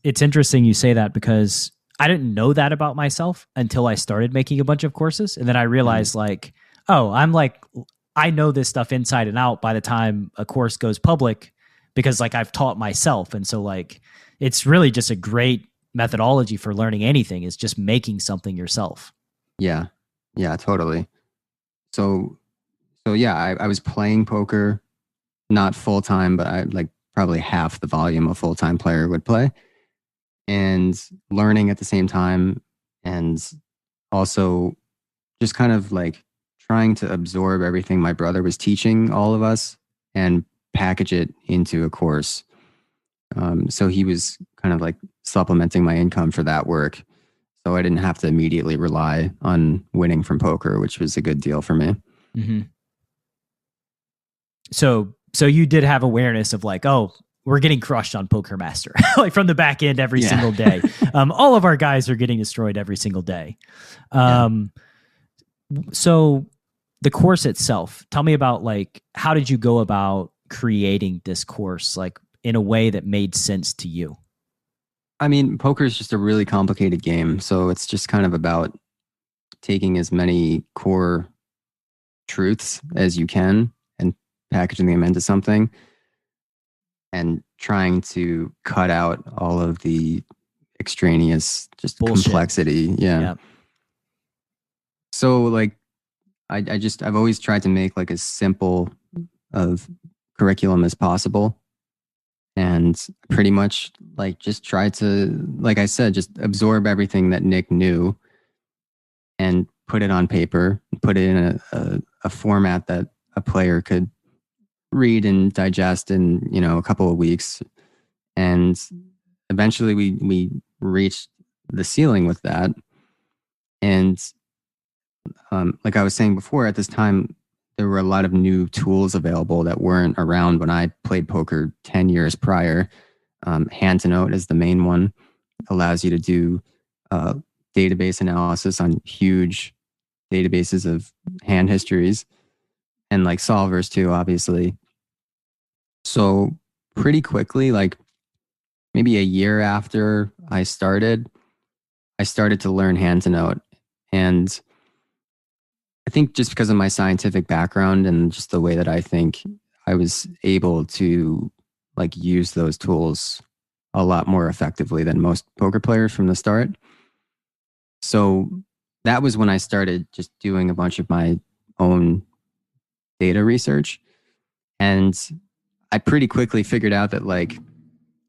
it's interesting you say that, because I didn't know that about myself until I started making a bunch of courses. And then I realized like, oh, I know this stuff inside and out by the time a course goes public, because like I've taught myself. And so like, it's really just a great methodology for learning anything, is just making something yourself. Yeah. Yeah, totally. So yeah, I was playing poker, not full time, but I like probably half the volume a full time player would play, and learning at the same time, and also just kind of like trying to absorb everything my brother was teaching all of us and package it into a course. So he was kind of like supplementing my income for that work. So I didn't have to immediately rely on winning from poker, which was a good deal for me. So you did have awareness of like, oh, we're getting crushed on Poker Master, like from the back end every single day. All of our guys are getting destroyed every single day. So the course itself, tell me about like, how did you go about creating this course, like in a way that made sense to you? I mean, poker is just a really complicated game. So it's just kind of about taking as many core truths as you can and packaging them into something, and trying to cut out all of the extraneous just bullshit, complexity. Yeah. So like, I've always tried to make like as simple of curriculum as possible, and pretty much like just try to, like I said, just absorb everything that Nick knew and put it on paper, put it in a format that a player could read and digest in, you know, a couple of weeks. And eventually we reached the ceiling with that. And like I was saying before, at this time, there were a lot of new tools available that weren't around when I played poker 10 years prior. Hand to note is the main one. Allows you to do database analysis on huge databases of hand histories, and like solvers too, obviously. So pretty quickly, like maybe a year after I started to learn hand to note. And I think just because of my scientific background and just the way that I think, I was able to like use those tools a lot more effectively than most poker players from the start. So that was when I started just doing a bunch of my own data research. And I pretty quickly figured out that like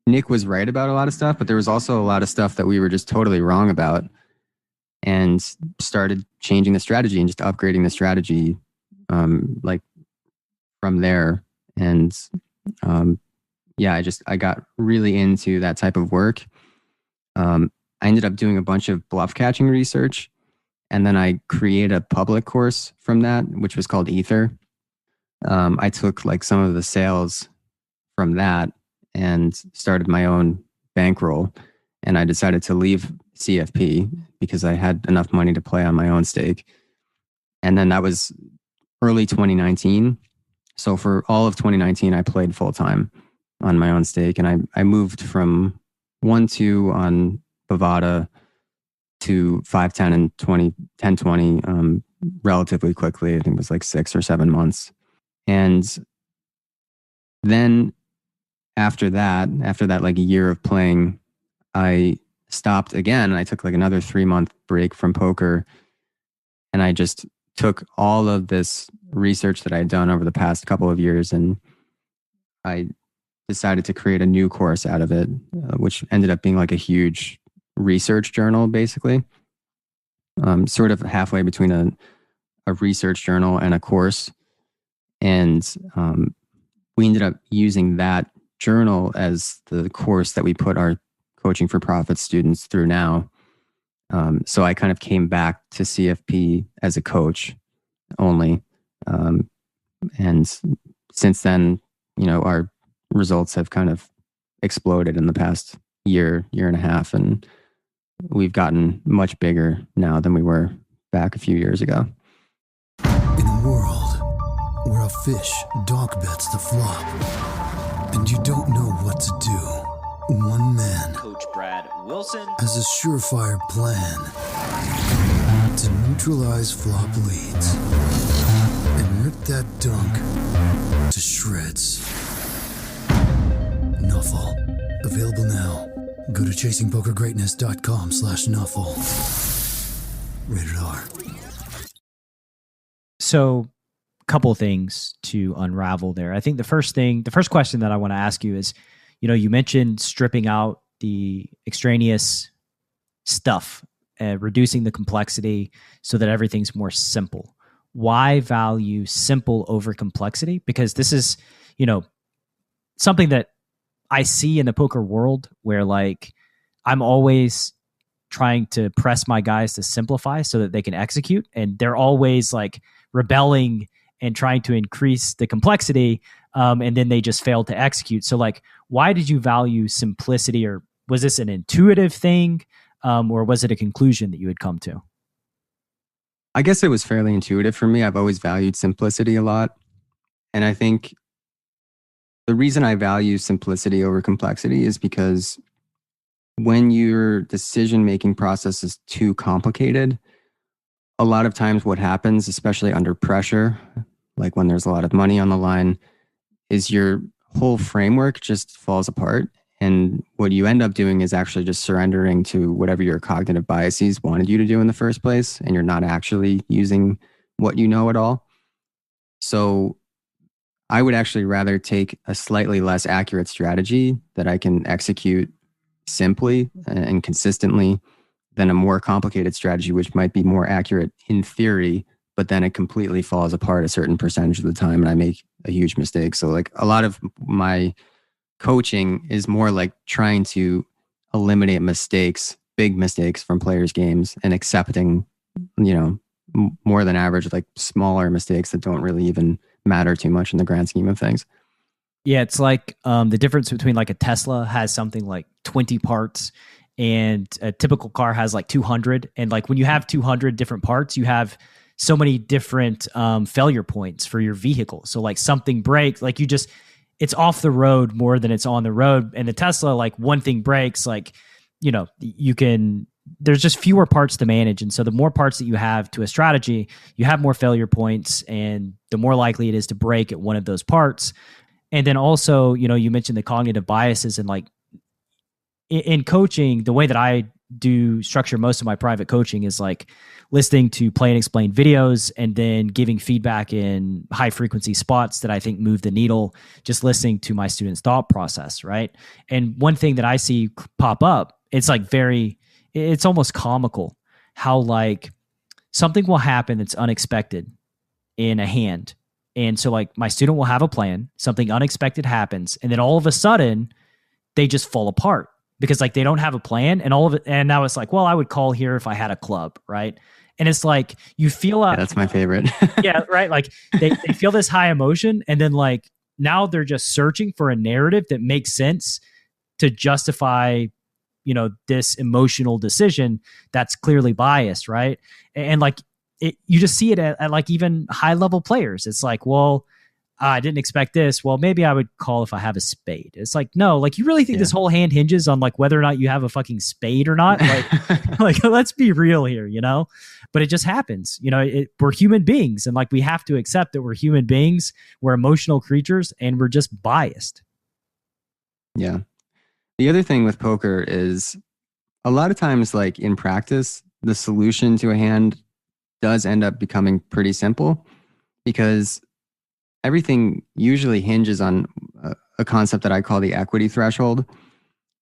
Nick was right about a lot of stuff, but there was also a lot of stuff that we were just totally wrong about, and started changing the strategy and just upgrading the strategy like from there. And yeah, I got really into that type of work. I ended up doing a bunch of bluff catching research, and then I created a public course from that, which was called Ether. I took like some of the sales from that and started my own bankroll. And I decided to leave CFP because I had enough money to play on my own stake. And then that was early 2019. So for all of 2019, I played full time on my own stake. And I moved from 1-2 on Bovada to 5-10 and 10-20 relatively quickly. I think it was like 6 or 7 months. And then after that like a year of playing, I stopped again. I took like another 3-month break from poker. And I just took all of this research that I had done over the past couple of years, and I decided to create a new course out of it, which ended up being like a huge research journal, basically. Sort of halfway between a research journal and a course. And we ended up using that journal as the course that we put our Coaching for Profit students through now. So I kind of came back to CFP as a coach only. And since then, our results have kind of exploded in the past year and a half. And we've gotten much bigger now than we were back a few years ago. In a world where a fish dog bets the flop and you don't know what to do, one man, Coach Brad Wilson, has a surefire plan to neutralize flop leads and rip that dunk to shreds. Nuffle. Available now. Go to chasingpokergreatness.com/Nuffle. Rated R. So, couple things to unravel there. I think the first question that I want to ask you is, you mentioned stripping out the extraneous stuff, reducing the complexity so that everything's more simple. Why value simple over complexity? Because this is, something that I see in the poker world where like I'm always trying to press my guys to simplify so that they can execute. And they're always like rebelling and trying to increase the complexity. And then they just fail to execute. So like, why did you value simplicity, or was this an intuitive thing? Or was it a conclusion that you had come to? I guess it was fairly intuitive for me. I've always valued simplicity a lot. And I think the reason I value simplicity over complexity is because when your decision-making process is too complicated, a lot of times what happens, especially under pressure, like when there's a lot of money on the line, is your whole framework just falls apart. And what you end up doing is actually just surrendering to whatever your cognitive biases wanted you to do in the first place. And you're not actually using what you know at all. So I would actually rather take a slightly less accurate strategy that I can execute simply and consistently than a more complicated strategy, which might be more accurate in theory, but then it completely falls apart a certain percentage of the time and I make a huge mistake. So like a lot of my coaching is more like trying to eliminate mistakes, big mistakes from players' games, and accepting, more than average, like smaller mistakes that don't really even matter too much in the grand scheme of things. Yeah, it's like the difference between like a Tesla has something like 20 parts and a typical car has like 200. And like when you have 200 different parts, you have so many different failure points for your vehicle. So like something breaks, like it's off the road more than it's on the road. And the Tesla, like one thing breaks, like, there's just fewer parts to manage. And so the more parts that you have to a strategy, you have more failure points, and the more likely it is to break at one of those parts. And then also, you mentioned the cognitive biases, and like in coaching, the way that I do structure most of my private coaching is like listening to play and explain videos and then giving feedback in high frequency spots that I think move the needle, just listening to my students' thought process. Right. And one thing that I see pop up, it's almost comical how like something will happen that's unexpected in a hand. And so like my student will have a plan, something unexpected happens, and then all of a sudden they just fall apart because like they don't have a plan, and all of it. And now it's like, well, I would call here if I had a club. Right. And it's like, you feel Yeah, that's my favorite. yeah, right. Like they feel this high emotion, and then like now they're just searching for a narrative that makes sense to justify, this emotional decision that's clearly biased, right? And like you just see it at like even high level players. It's like, well, I didn't expect this. Well, maybe I would call if I have a spade. It's like, no, like you really think this whole hand hinges on like whether or not you have a fucking spade or not? Like, like let's be real here, But it just happens, we're human beings, and like we have to accept that we're human beings, we're emotional creatures, and we're just biased. Yeah. The other thing with poker is a lot of times, like in practice, the solution to a hand does end up becoming pretty simple because everything usually hinges on a concept that I call the equity threshold.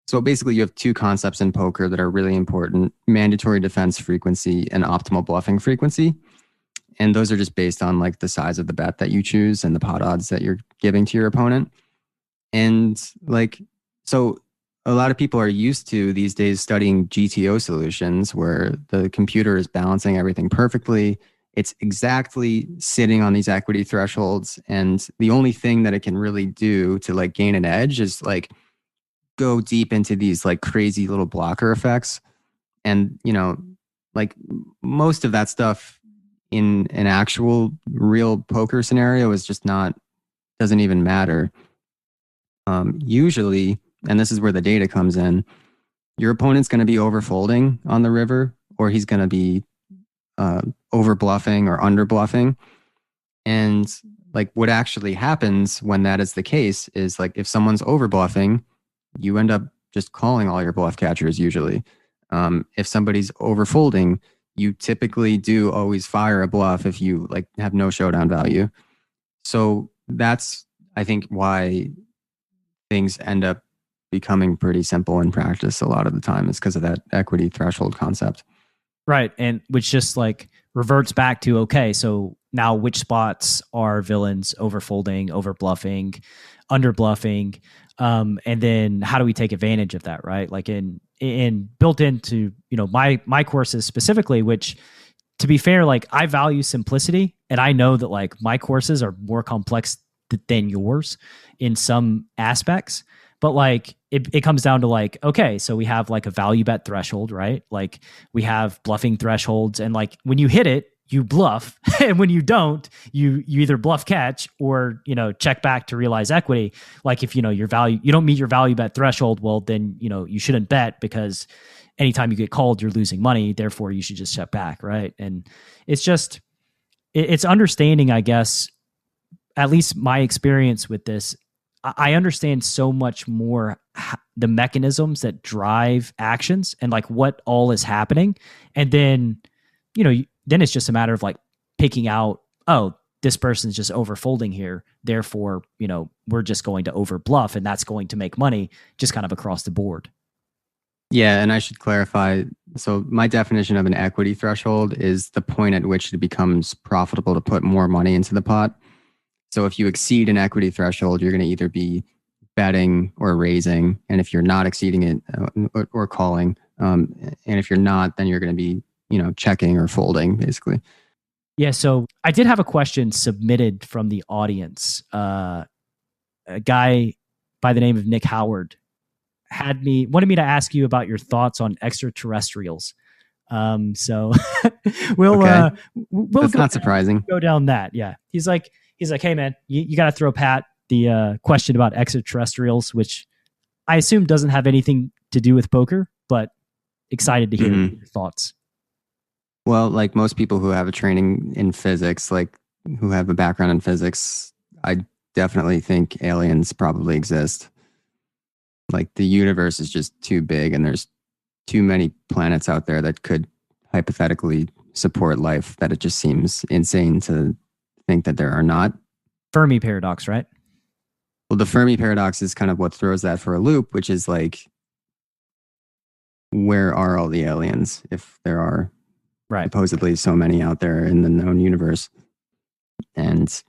So basically, you have two concepts in poker that are really important: mandatory defense frequency and optimal bluffing frequency. And those are just based on like the size of the bet that you choose and the pot odds that you're giving to your opponent. And like, so a lot of people are used to these days studying GTO solutions where the computer is balancing everything perfectly. It's exactly sitting on these equity thresholds. And the only thing that it can really do to like gain an edge is like go deep into these like crazy little blocker effects. And, like most of that stuff in an actual real poker scenario is just doesn't even matter. Usually, and this is where the data comes in, your opponent's going to be overfolding on the river, or he's going to be over bluffing or under bluffing. And like what actually happens when that is the case is like if someone's over bluffing, you end up just calling all your bluff catchers usually. If somebody's overfolding, you typically do always fire a bluff if you like have no showdown value. So that's, I think, why things end up becoming pretty simple in practice a lot of the time is because of that equity threshold concept. Right. And which just like reverts back to, okay, so now which spots are villains overfolding, over bluffing, under bluffing? And then how do we take advantage of that? Right. Like in built into, my courses specifically, which to be fair, like I value simplicity, and I know that like my courses are more complex than yours in some aspects. But like it comes down to like, okay, so we have like a value bet threshold, right? Like we have bluffing thresholds, and like when you hit it, you bluff. And when you don't, you either bluff catch or, check back to realize equity. Like if, you don't meet your value bet threshold, well, then, you shouldn't bet because anytime you get called, you're losing money. Therefore you should just check back. Right. And it's just, it's understanding, I guess, at least my experience with this, I understand so much more the mechanisms that drive actions and like what all is happening. And then, then it's just a matter of like picking out, oh, this person's just overfolding here. Therefore, we're just going to over bluff, and that's going to make money just kind of across the board. Yeah. And I should clarify. So my definition of an equity threshold is the point at which it becomes profitable to put more money into the pot. So if you exceed an equity threshold, you're going to either be betting or raising. And if you're not exceeding it or calling, and if you're not, then you're going to be, checking or folding basically. Yeah. So I did have a question submitted from the audience. A guy by the name of Nick Howard wanted me to ask you about your thoughts on extraterrestrials. So we'll That's not surprising. Go down that. Yeah. He's like, hey man, you got to throw Pat the question about extraterrestrials, which I assume doesn't have anything to do with poker, but excited to hear your thoughts. Well, like most people who have a training in physics, like who have a background in physics, I definitely think aliens probably exist. Like the universe is just too big, and there's too many planets out there that could hypothetically support life that it just seems insane to think that there are not. Fermi paradox, right? Well, the Fermi paradox is kind of what throws that for a loop, which is like, where are all the aliens if there are supposedly so many out there in the known universe? And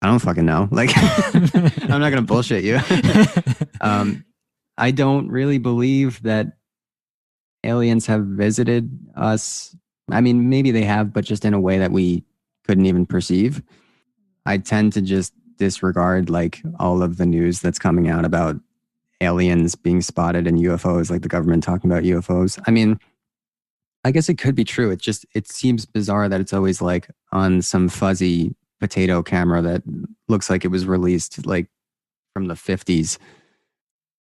I don't fucking know. Like, I'm not going to bullshit you. I don't really believe that aliens have visited us. I mean, maybe they have, but just in a way that we couldn't even perceive. I tend to just disregard like all of the news that's coming out about aliens being spotted in UFOs, like the government talking about UFOs. I mean, I guess it could be true. It seems bizarre that it's always like on some fuzzy potato camera that looks like it was released like from the 50s.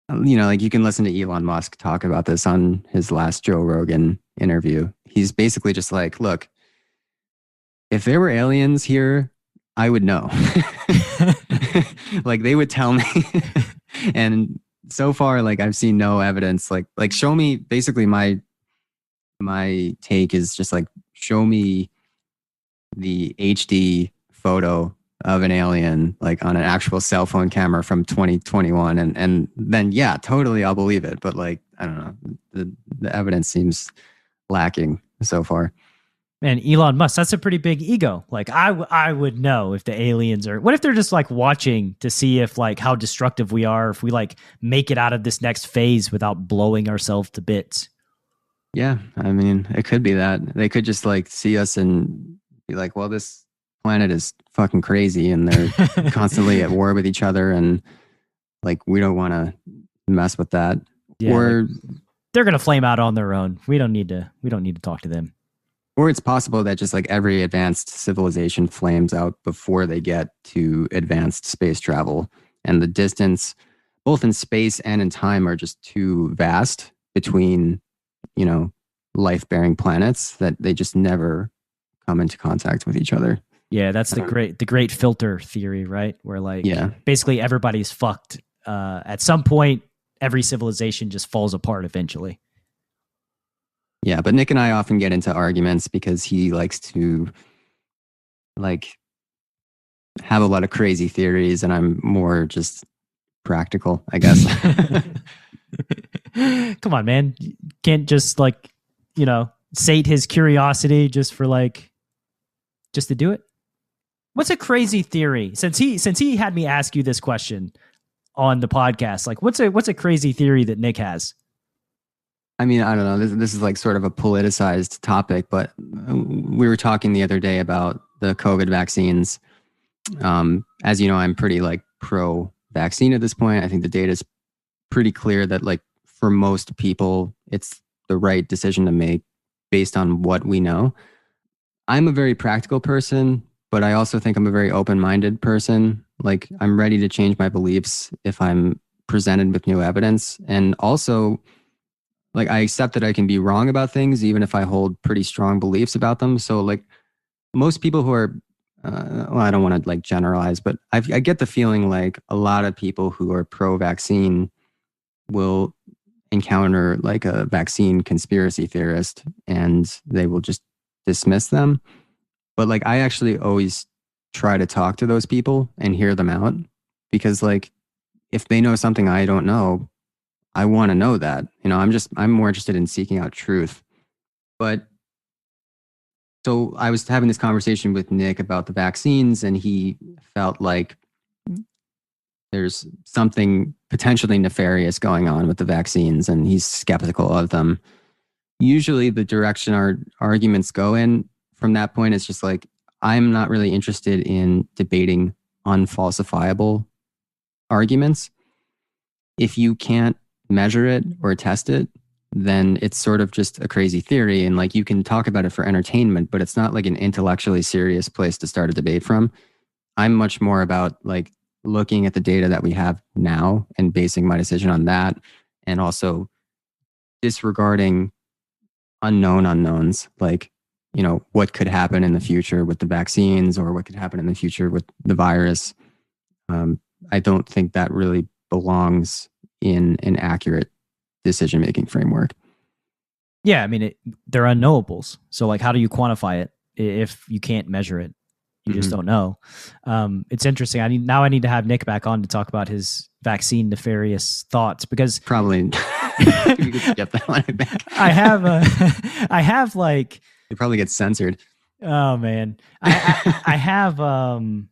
You know, like you can listen to Elon Musk talk about this on his last Joe Rogan interview. He's basically just like, look, if there were aliens here, I would know. Like they would tell me. And so far, like I've seen no evidence. Like show me, basically my take is just like, show me the HD photo of an alien, like on an actual cell phone camera from 2021. And then, yeah, totally, I'll believe it. But like, I don't know, the evidence seems lacking so far. Man, Elon Musk, that's a pretty big ego. Like I would know if the aliens are, what if they're just like watching to see if like how destructive we are, if we like make it out of this next phase without blowing ourselves to bits. Yeah. I mean, it could be that they could just like see us and be like, well, this planet is fucking crazy and they're constantly at war with each other. And like, we don't want to mess with that. Yeah, or like, they're going to flame out on their own. We don't need to talk to them. Or it's possible that just like every advanced civilization flames out before they get to advanced space travel. And the distance, both in space and in time, are just too vast between, you know, life-bearing planets that they just never come into contact with each other. Yeah, that's the great filter theory, right? Where like basically everybody's fucked. At some point, every civilization just falls apart eventually. Yeah, but Nick and I often get into arguments because he likes to like have a lot of crazy theories and I'm more just practical, I guess. Come on, man. You can't just like, you know, sate his curiosity just to do it. What's a crazy theory? Since he had me ask you this question on the podcast, like what's a crazy theory that Nick has? I mean, I don't know. This is like sort of a politicized topic, but we were talking the other day about the COVID vaccines. As you know, I'm pretty like pro vaccine at this point. I think the data is pretty clear that like for most people, it's the right decision to make based on what we know. I'm a very practical person, but I also think I'm a very open-minded person. Like I'm ready to change my beliefs if I'm presented with new evidence. And also, like I accept that I can be wrong about things, even if I hold pretty strong beliefs about them. So like most people who are, well, I don't want to like generalize, but I get the feeling like a lot of people who are pro-vaccine will encounter like a vaccine conspiracy theorist and they will just dismiss them. But like I actually always try to talk to those people and hear them out because like if they know something I don't know, I want to know that. You know, I'm more interested in seeking out truth. But so I was having this conversation with Nick about the vaccines and he felt like there's something potentially nefarious going on with the vaccines and he's skeptical of them. Usually the direction our arguments go in from that point is just like, I'm not really interested in debating unfalsifiable arguments. If you can't measure it or test it, then it's sort of just a crazy theory. And like you can talk about it for entertainment, but it's not like an intellectually serious place to start a debate from. I'm much more about like looking at the data that we have now and basing my decision on that. And also disregarding unknown unknowns, like, you know, what could happen in the future with the vaccines or what could happen in the future with the virus. I don't think that really belongs in an accurate decision-making framework. Yeah, I mean, they're unknowables. So like, how do you quantify it if you can't measure it? You just don't know. It's interesting. I need to have Nick back on to talk about his vaccine nefarious thoughts because probably you could skip that one. I think I have like it probably gets censored. Oh man, I have no,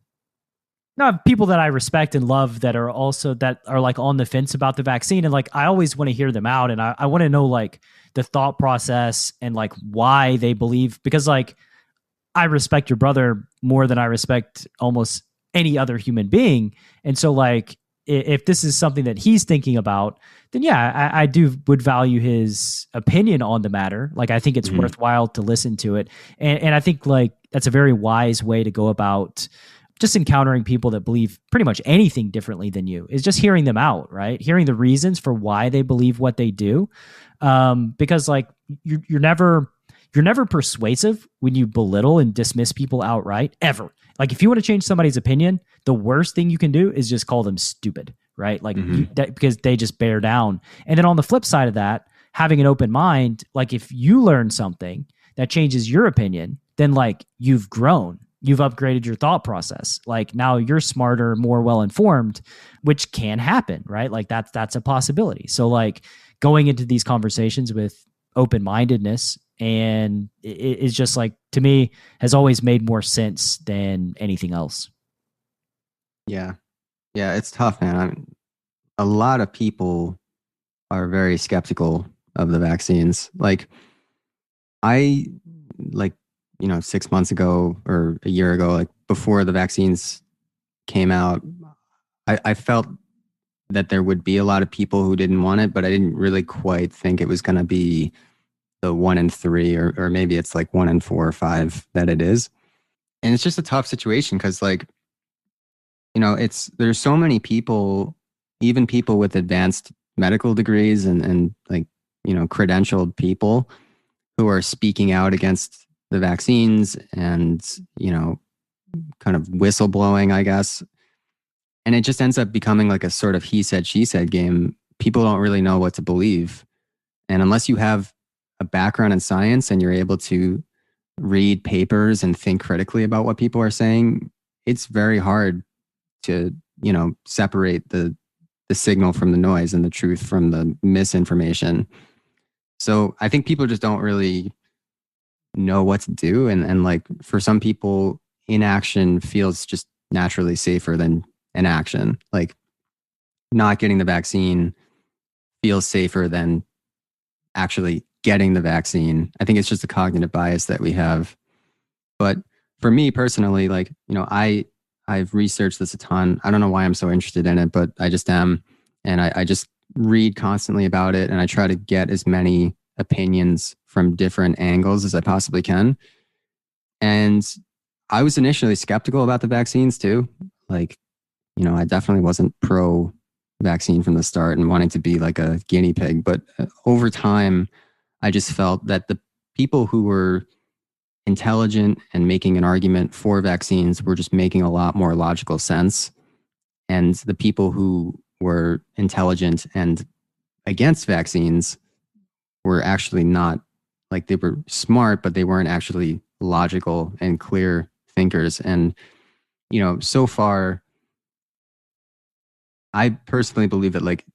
I have people that I respect and love that are also that are like on the fence about the vaccine, and like I always want to hear them out, and I want to know like the thought process and like why they believe, because like I respect your brother more than I respect almost any other human being. And so like if this is something that he's thinking about, then yeah, I do would value his opinion on the matter. Like I think it's worthwhile to listen to it. And I think like that's a very wise way to go about just encountering people that believe pretty much anything differently than you, is just hearing them out, right? Hearing the reasons for why they believe what they do. Because like you're never persuasive when you belittle and dismiss people outright, ever. Like if you want to change somebody's opinion, the worst thing you can do is just call them stupid, right? Like because they just bear down. And then on the flip side of that, having an open mind, like if you learn something that changes your opinion, then like you've grown, you've upgraded your thought process. Like now you're smarter, more well-informed, which can happen, right? Like that's a possibility. So like going into these conversations with open-mindedness, and it's just like, to me, has always made more sense than anything else. Yeah. Yeah, it's tough, man. A lot of people are very skeptical of the vaccines. Like I, like, 6 months ago or a year ago, like before the vaccines came out, I felt that there would be a lot of people who didn't want it, but I didn't really quite think it was going to be the 1 in 3, or maybe it's like 1 in 4 or 5 that it is. And it's just a tough situation because like, there's so many people, even people with advanced medical degrees and like, credentialed people who are speaking out against the vaccines and, kind of whistleblowing, I guess. And it just ends up becoming like a sort of he said, she said game. People don't really know what to believe. And unless you have a background in science and you're able to read papers and think critically about what people are saying, it's very hard to, separate the signal from the noise and the truth from the misinformation. So I think people just don't really know what to do. And like for some people, inaction feels just naturally safer than inaction. Like not getting the vaccine feels safer than actually getting the vaccine. I think it's just a cognitive bias that we have. But for me personally, like, I've researched this a ton. I don't know why I'm so interested in it, but I just am. And I just read constantly about it. And I try to get as many opinions from different angles as I possibly can. And I was initially skeptical about the vaccines too. Like, I definitely wasn't pro vaccine from the start and wanting to be like a guinea pig. But over time, I just felt that the people who were intelligent and making an argument for vaccines were just making a lot more logical sense. And the people who were intelligent and against vaccines were actually not, like, they were smart, but they weren't actually logical and clear thinkers. And, so far, I personally believe that like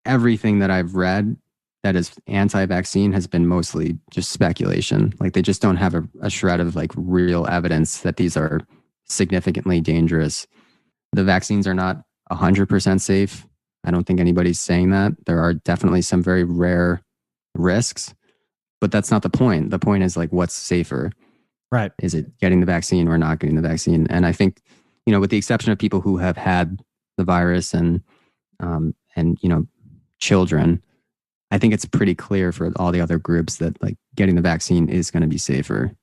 everything that I've read that is anti-vaccine has been mostly just speculation. Like they just don't have a shred of like real evidence that these are significantly dangerous. The vaccines are not 100% safe. I don't think anybody's saying that. There are definitely some very rare risks, but that's not the point. The point is like, what's safer? Right. Is it getting the vaccine or not getting the vaccine? And I think, with the exception of people who have had the virus and children, I think it's pretty clear for all the other groups that like getting the vaccine is going to be safer.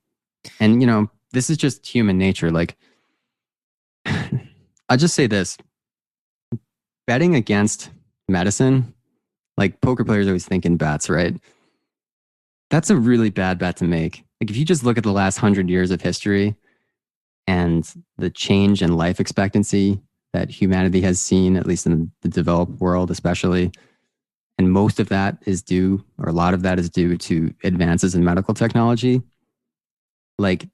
And, this is just human nature. Like, I'll just say this, betting against medicine, like poker players always think in bets, right? That's a really bad bet to make. Like if you just look at the last 100 years of history and the change in life expectancy that humanity has seen, at least in the developed world, especially, and most of that is due, or a lot of that is due to advances in medical technology. Like,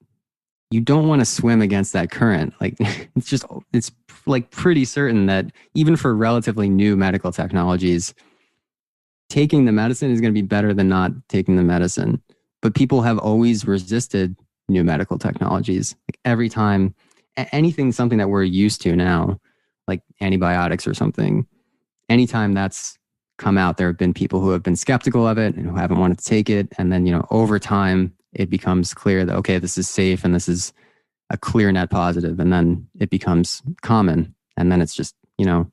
you don't want to swim against that current. Like, it's like pretty certain that even for relatively new medical technologies, taking the medicine is going to be better than not taking the medicine. But people have always resisted new medical technologies. Like every time anything, something that we're used to now, like antibiotics or something, anytime that's come out, there have been people who have been skeptical of it and who haven't wanted to take it. And then, over time, it becomes clear that, okay, this is safe and this is a clear net positive. And then it becomes common. And then it's just,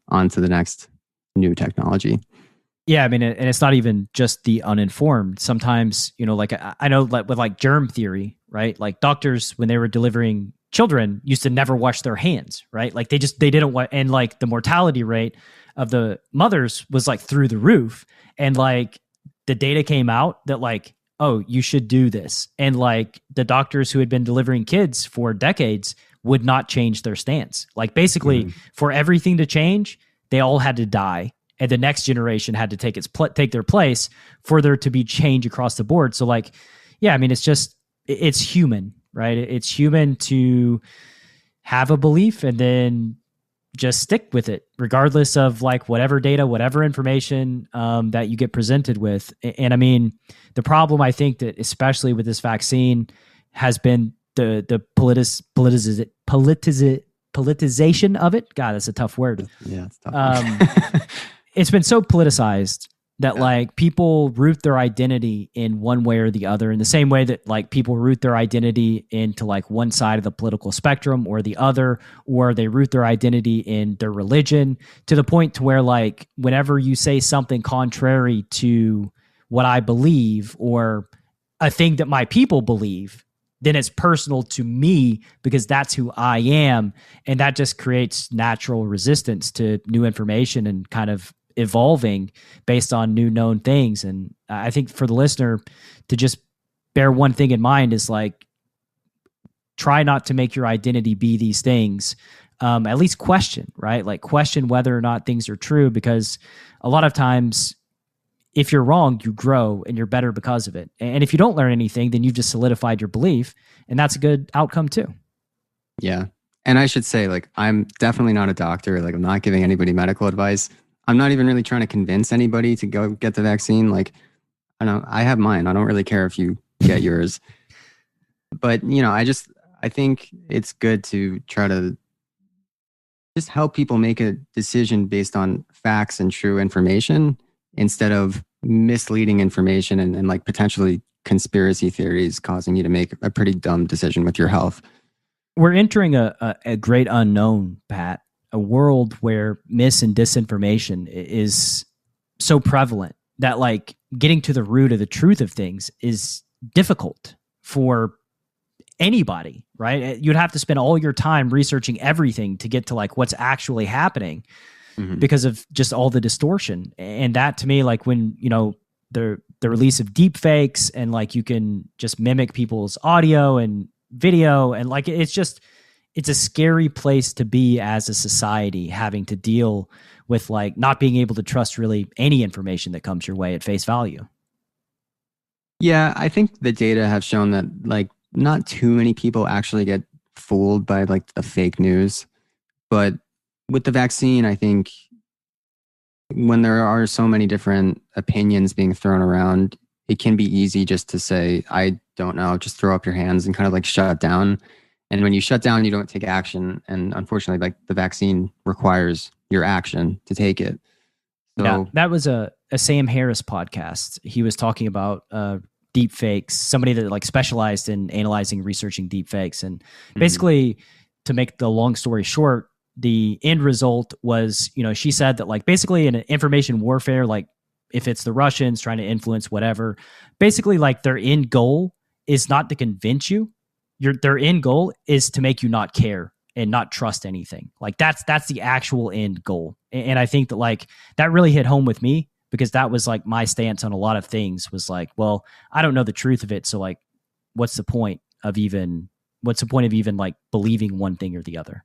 on to the next new technology. Yeah, I mean, and it's not even just the uninformed. Sometimes, like I know with like germ theory, right? Like doctors, when they were delivering children, used to never wash their hands, right? Like they didn't want, and like the mortality rate of the mothers was like through the roof. And like the data came out that like, oh, you should do this. And like the doctors who had been delivering kids for decades would not change their stance. Like basically for everything to change, they all had to die. And the next generation had to take their place for there to be change across the board. So like, yeah, I mean, it's human, right? It's human to have a belief and then just stick with it, regardless of like whatever data, whatever information that you get presented with. And I mean, the problem I think that especially with this vaccine has been the politicization of it. God, that's a tough word. Yeah, it's tough. It's been so politicized that like people root their identity in one way or the other, in the same way that like people root their identity into like one side of the political spectrum or the other, or they root their identity in their religion, to the point to where like whenever you say something contrary to what I believe or a thing that my people believe, then it's personal to me because that's who I am. And that just creates natural resistance to new information and kind of evolving based on new known things. And I think for the listener to just bear one thing in mind is like, try not to make your identity be these things. At least question, right? Like question whether or not things are true, because a lot of times if you're wrong, you grow and you're better because of it. And if you don't learn anything, then you've just solidified your belief, and that's a good outcome too. Yeah. And I should say, like, I'm definitely not a doctor. Like, I'm not giving anybody medical advice. I'm not even really trying to convince anybody to go get the vaccine. Like, I have mine. I don't really care if you get yours. But, I think it's good to try to just help people make a decision based on facts and true information instead of misleading information and like potentially conspiracy theories causing you to make a pretty dumb decision with your health. We're entering a great unknown, Pat, a world where mis and disinformation is so prevalent that like getting to the root of the truth of things is difficult for anybody, right? You'd have to spend all your time researching everything to get to like what's actually happening because of just all the distortion. And that to me, like when, the release of deep fakes and like you can just mimic people's audio and video, and like it's a scary place to be as a society, having to deal with like not being able to trust really any information that comes your way at face value. Yeah, I think the data have shown that like not too many people actually get fooled by like the fake news. But with the vaccine, I think when there are so many different opinions being thrown around, it can be easy just to say, I don't know, just throw up your hands and kind of like shut down. And when you shut down, you don't take action. And unfortunately, like the vaccine requires your action to take it. So yeah, that was a Sam Harris podcast. He was talking about deep fakes, somebody that like specialized in analyzing, researching deep fakes. And basically, to make the long story short, the end result was, she said that like basically in information warfare, like if it's the Russians trying to influence whatever, basically like their end goal is not to convince you. Their end goal is to make you not care and not trust anything. Like that's the actual end goal. And I think that like that really hit home with me, because that was like my stance on a lot of things was like, well, I don't know the truth of it. So like, what's the point of even like believing one thing or the other?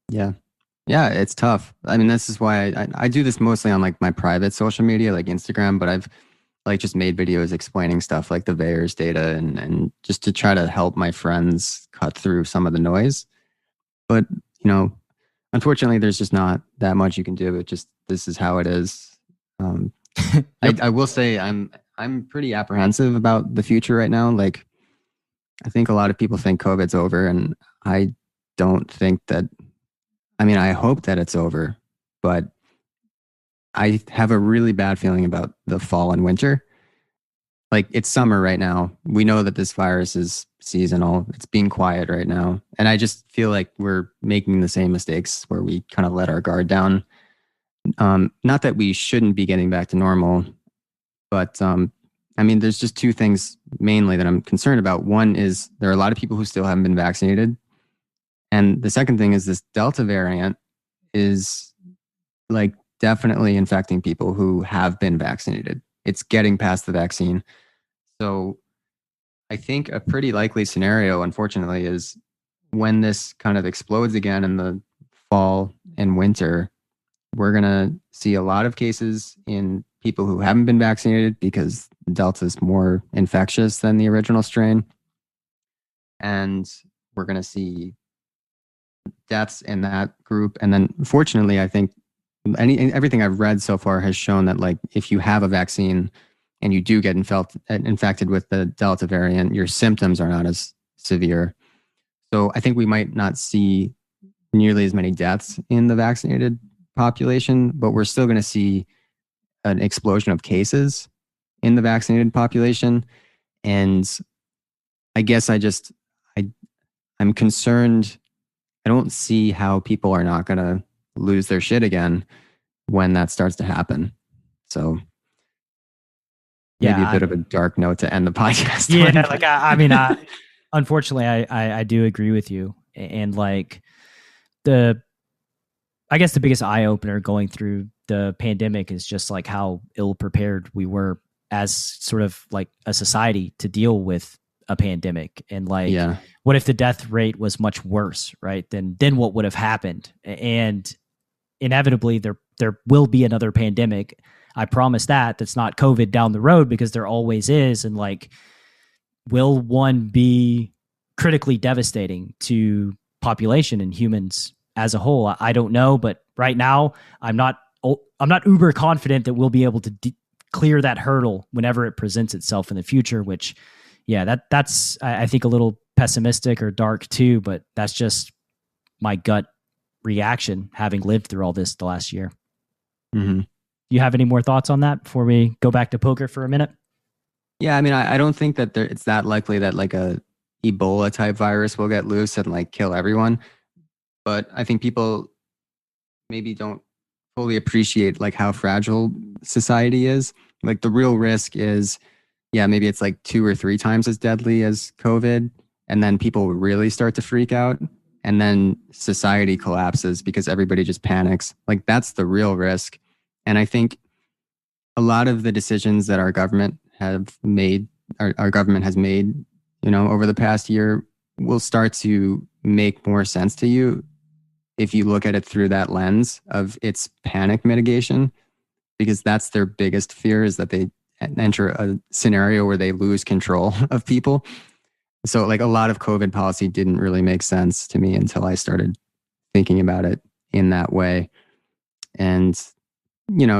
Yeah. Yeah, it's tough. I mean, this is why I do this mostly on like my private social media, like Instagram, but I've like just made videos explaining stuff like the VAERS data and just to try to help my friends cut through some of the noise. But, unfortunately, there's just not that much you can do. It just, this is how it is. I will say I'm pretty apprehensive about the future right now. Like I think a lot of people think COVID's over, and I don't think that. I mean, I hope that it's over, but I have a really bad feeling about the fall and winter. Like, it's summer right now. We know that this virus is seasonal. It's being quiet right now. And I just feel like we're making the same mistakes where we kind of let our guard down. Not that we shouldn't be getting back to normal, but I mean, there's just two things mainly that I'm concerned about. One is there are a lot of people who still haven't been vaccinated. And the second thing is this Delta variant is like definitely infecting people who have been vaccinated. It's getting past the vaccine. So I think a pretty likely scenario, unfortunately, is when this kind of explodes again in the fall and winter, we're going to see a lot of cases in people who haven't been vaccinated because Delta is more infectious than the original strain. And we're going to see deaths in that group. And then fortunately, I think everything I've read so far has shown that, like, if you have a vaccine and you do get infected with the Delta variant, your symptoms are not as severe. So I think we might not see nearly as many deaths in the vaccinated population, but we're still going to see an explosion of cases in the vaccinated population. And I guess I'm concerned. I don't see how people are not going to lose their shit again when that starts to happen. So maybe a bit of a dark note to end the podcast. Yeah, like I mean, unfortunately, I do agree with you, and like I guess the biggest eye opener going through the pandemic is just like how ill prepared we were as sort of like a society to deal with a pandemic, and like, what if the death rate was much worse, right? Then what would have happened? And inevitably, there will be another pandemic. I promise that. That's not COVID down the road, because there always is. And like, will one be critically devastating to population and humans as a whole? I don't know, but right now I'm not uber confident that we'll be able to clear that hurdle whenever it presents itself in the future. Which, yeah, that's I think a little pessimistic or dark too, but that's just my gut reaction having lived through all this the last year. Mm-hmm. Do you have any more thoughts on that before we go back to poker for a minute? Yeah, I mean, I don't think that it's that likely that like a Ebola type virus will get loose and like kill everyone. But I think people maybe don't fully appreciate like how fragile society is. Like, the real risk is, yeah, maybe it's like 2 or 3 times as deadly as COVID. And then people really start to freak out. And then society collapses because everybody just panics. Like, that's the real risk. And I think a lot of the decisions that our government has made, over the past year will start to make more sense to you if you look at it through that lens of its panic mitigation, because that's their biggest fear, is that they enter a scenario where they lose control of people. So like, a lot of COVID policy didn't really make sense to me until I started thinking about it in that way. And,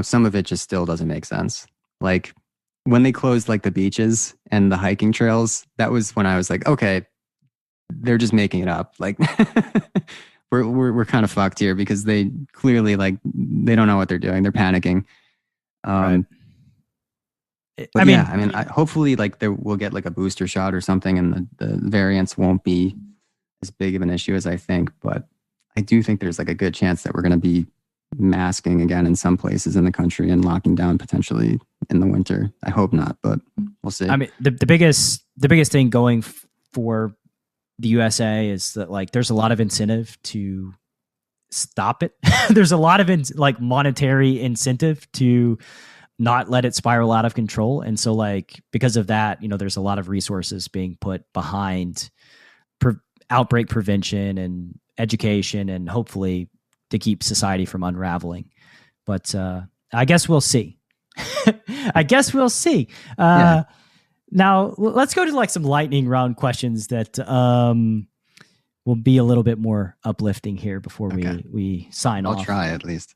some of it just still doesn't make sense. Like, when they closed like the beaches and the hiking trails, that was when I was like, okay, they're just making it up. Like, we're kind of fucked here, because they clearly, like, they don't know what they're doing. They're panicking. Right. I mean, hopefully, like, we'll get like a booster shot or something, and the variants won't be as big of an issue as I think. But I do think there's like a good chance that we're going to be masking again in some places in the country and locking down potentially in the winter. I hope not, but we'll see. I mean, the biggest thing going for the USA is that, like, there's a lot of incentive to stop it. There's a lot of monetary incentive to not let it spiral out of control. And so, like, because of that, there's a lot of resources being put behind outbreak prevention and education, and hopefully to keep society from unraveling. But I guess we'll see. Yeah. Now let's go to like some lightning round questions that will be a little bit more uplifting here before we sign off. I'll try at least.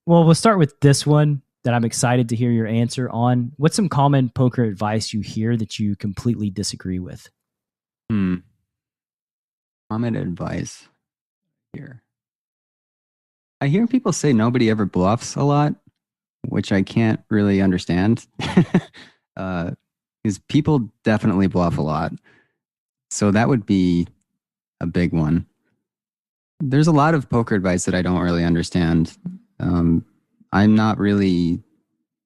Well, we'll start with this one. that I'm excited to hear your answer on. What's some common poker advice you hear that you completely disagree with? Common advice here. I hear people say nobody ever bluffs a lot, which I can't really understand. Because people definitely bluff a lot. So that would be a big one. There's a lot of poker advice that I don't really understand. I'm not really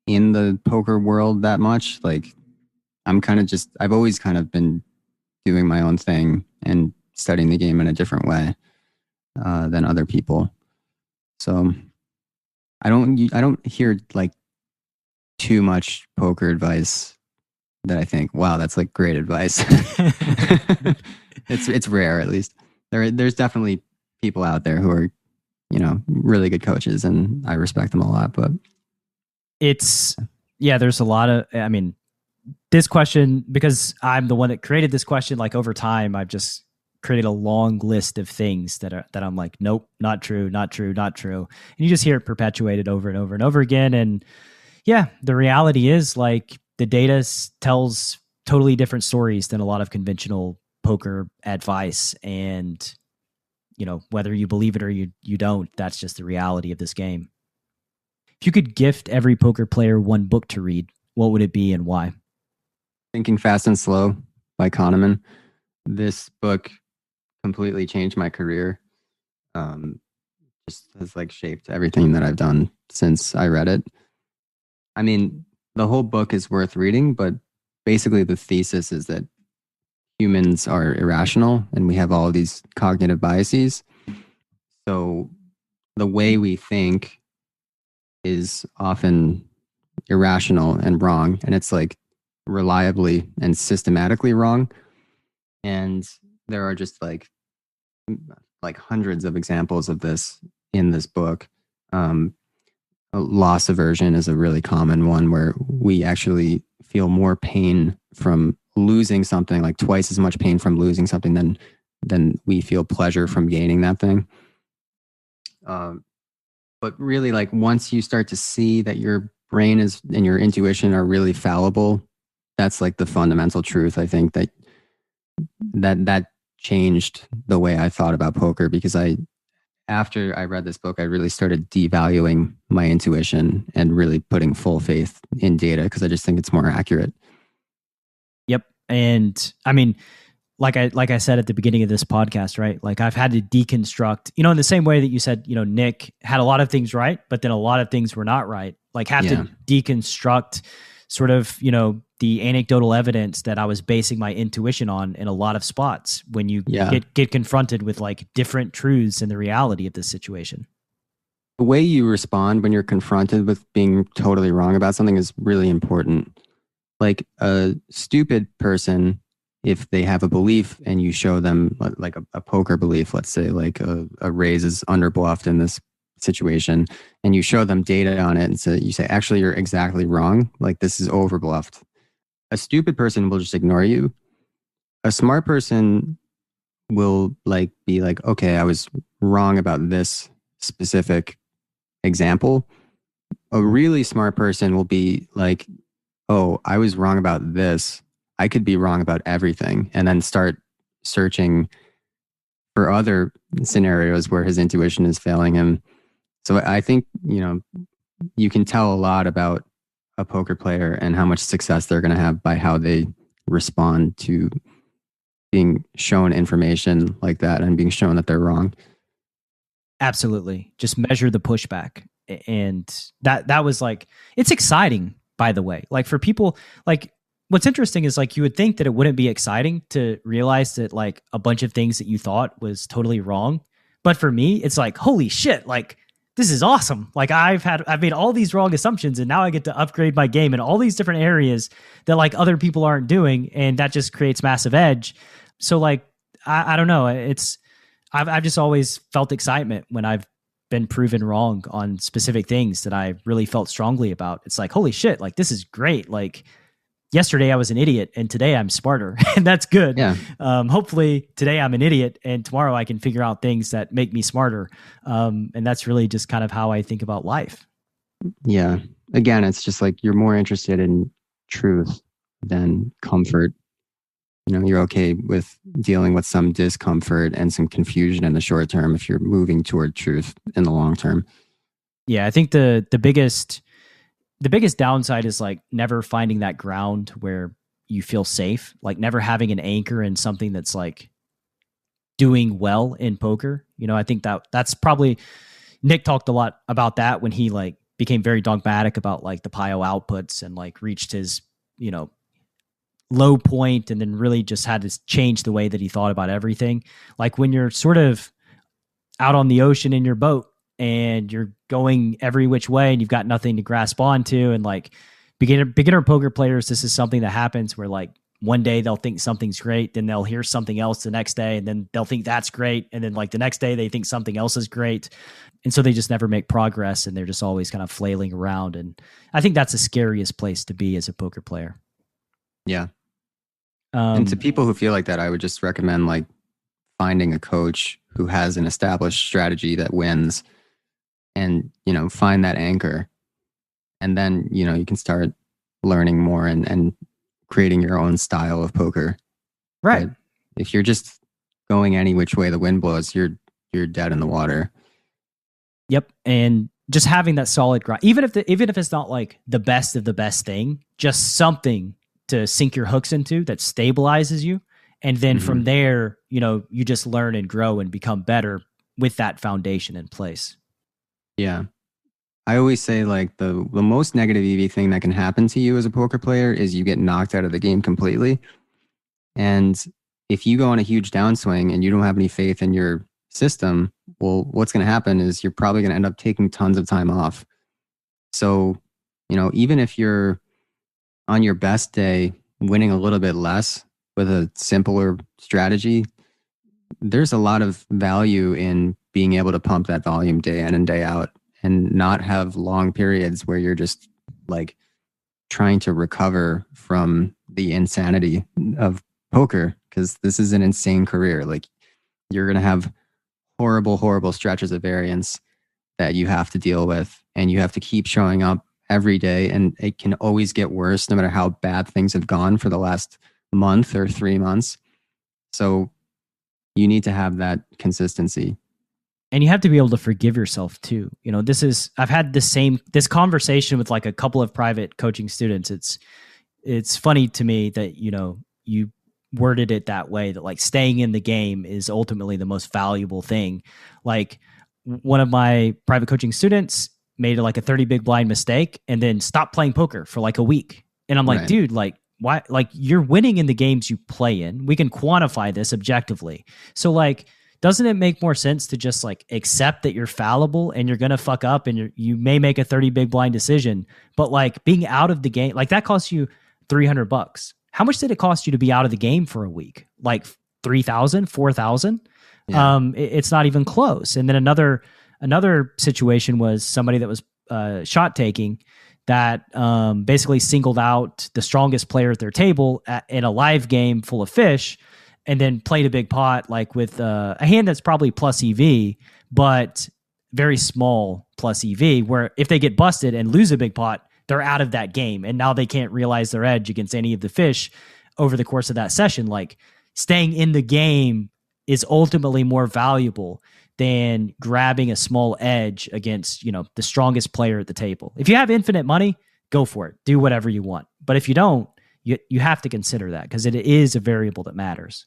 in the poker world that much. Like, I've always kind of been doing my own thing and studying the game in a different way than other people. So I don't hear like too much poker advice that I think, wow, that's like great advice. It's rare, at least. There's definitely people out there who are, really good coaches, and I respect them a lot. But there's a lot of, I mean, this question, because I'm the one that created this question, like over time, I've just created a long list of things that I'm like, nope, not true, not true, not true. And you just hear it perpetuated over and over and over again. And yeah, the reality is like the data tells totally different stories than a lot of conventional poker advice. And, whether you believe it or you don't, that's just the reality of this game. If you could gift every poker player one book to read, what would it be and why? Thinking Fast and Slow by Kahneman. This book completely changed my career. Just has like shaped everything that I've done since I read it. I mean, the whole book is worth reading, but basically the thesis is that humans are irrational and we have all these cognitive biases. So the way we think is often irrational and wrong, and it's like reliably and systematically wrong. And there are just like hundreds of examples of this in this book. Loss aversion is a really common one, where we actually feel more pain from losing something, like twice as much pain from losing something than we feel pleasure from gaining that thing. But really, like, once you start to see that your brain and your intuition are really fallible, that's like the fundamental truth. I think that changed the way I thought about poker, because after I read this book, I really started devaluing my intuition and really putting full faith in data, because I just think it's more accurate. Yep. And I mean, like I said at the beginning of this podcast, right? Like, I've had to deconstruct, in the same way that you said, Nick had a lot of things right, but then a lot of things were not right. Like, have to deconstruct sort of, the anecdotal evidence that I was basing my intuition on in a lot of spots when you get confronted with like different truths in the reality of this situation. The way you respond when you're confronted with being totally wrong about something is really important. Like, a stupid person, if they have a belief and you show them like a poker belief, let's say like a raise is underbluffed in this situation, and you show them data on it and you say, actually, you're exactly wrong. Like, this is overbluffed. A stupid person will just ignore you. A smart person will be like, okay, I was wrong about this specific example. A really smart person will be like, oh, I was wrong about this. I could be wrong about everything. And then start searching for other scenarios where his intuition is failing him. So I think, you can tell a lot about a poker player and how much success they're going to have by how they respond to being shown information like that and being shown that they're wrong. Absolutely. Just measure the pushback. And that was like, it's exciting, by the way. Like, for people, like, what's interesting is like, you would think that it wouldn't be exciting to realize that like a bunch of things that you thought was totally wrong. But for me, it's like, holy shit, like, this is awesome. Like, I've made all these wrong assumptions, and now I get to upgrade my game in all these different areas that like other people aren't doing. And that just creates massive edge. So like, I don't know. I've just always felt excitement when I've been proven wrong on specific things that I really felt strongly about. It's like, holy shit, like, this is great. Like, yesterday I was an idiot and today I'm smarter, and that's good. Yeah. Hopefully today I'm an idiot and tomorrow I can figure out things that make me smarter. And that's really just kind of how I think about life. Yeah. again, it's just like you're more interested in truth than comfort. You know, you're okay with dealing with some discomfort and some confusion in the short term if you're moving toward truth in the long term. Yeah, I think the biggest downside is like never finding that ground where you feel safe, like never having an anchor in something that's like doing well in poker. You know, I think that's probably, Nick talked a lot about that when he like became very dogmatic about like the PIO outputs and like reached his, you know, low point and then really just had to change the way that he thought about everything. Like when you're sort of out on the ocean in your boat and you're going every which way and you've got nothing to grasp onto, and like beginner poker players, this is something that happens where like one day they'll think something's great, then they'll hear something else the next day, and then they'll think that's great, and then like the next day they think something else is great, and so they just never make progress and they're just always kind of flailing around. And I think that's the scariest place to be as a poker player. Yeah. And to people who feel like that, I would just recommend like finding a coach who has an established strategy that wins, and, you know, find that anchor. And then, you know, you can start learning more and creating your own style of poker. Right. But if you're just going any which way the wind blows, you're dead in the water. Yep. And just having that solid grind, even if it's not like the best of the best thing, just something to sink your hooks into that stabilizes you. And then from there, you know, you just learn and grow and become better with that foundation in place. Yeah. I always say like the most negative EV thing that can happen to you as a poker player is you get knocked out of the game completely. And if you go on a huge downswing and you don't have any faith in your system, well, what's going to happen is you're probably going to end up taking tons of time off. So, you know, even if you're on your best day winning a little bit less with a simpler strategy, there's a lot of value in being able to pump that volume day in and day out and not have long periods where you're just like trying to recover from the insanity of poker, because this is an insane career. Like you're going to have horrible stretches of variance that you have to deal with, and you have to keep showing up every day, and it can always get worse no matter how bad things have gone for the last month or 3 months. So you need to have that consistency. And you have to be able to forgive yourself too. You know, I've had this conversation with like a couple of private coaching students. It's funny to me that, you know, you worded it that way, that like staying in the game is ultimately the most valuable thing. Like one of my private coaching students made like a 30 big blind mistake and then stopped playing poker for like a week. And I'm like, Right. Dude, like why? Like you're winning in the games you play in. We can quantify this objectively. So like, doesn't it make more sense to just like accept that you're fallible and you're going to fuck up and you may make a 30 big blind decision, but like being out of the game, like that costs you $300. How much did it cost you to be out of the game for a week? Like 3,000, 4,000? Yeah. It's not even close. And then another situation was somebody that was shot taking that basically singled out the strongest player at their table in a live game full of fish, and then played a big pot, like with a hand that's probably plus EV, but very small plus EV, where if they get busted and lose a big pot, they're out of that game. And now they can't realize their edge against any of the fish over the course of that session. Like staying in the game is ultimately more valuable than grabbing a small edge against, you know, the strongest player at the table. If you have infinite money, go for it. Do whatever you want. But if you don't, you have to consider that, because it is a variable that matters.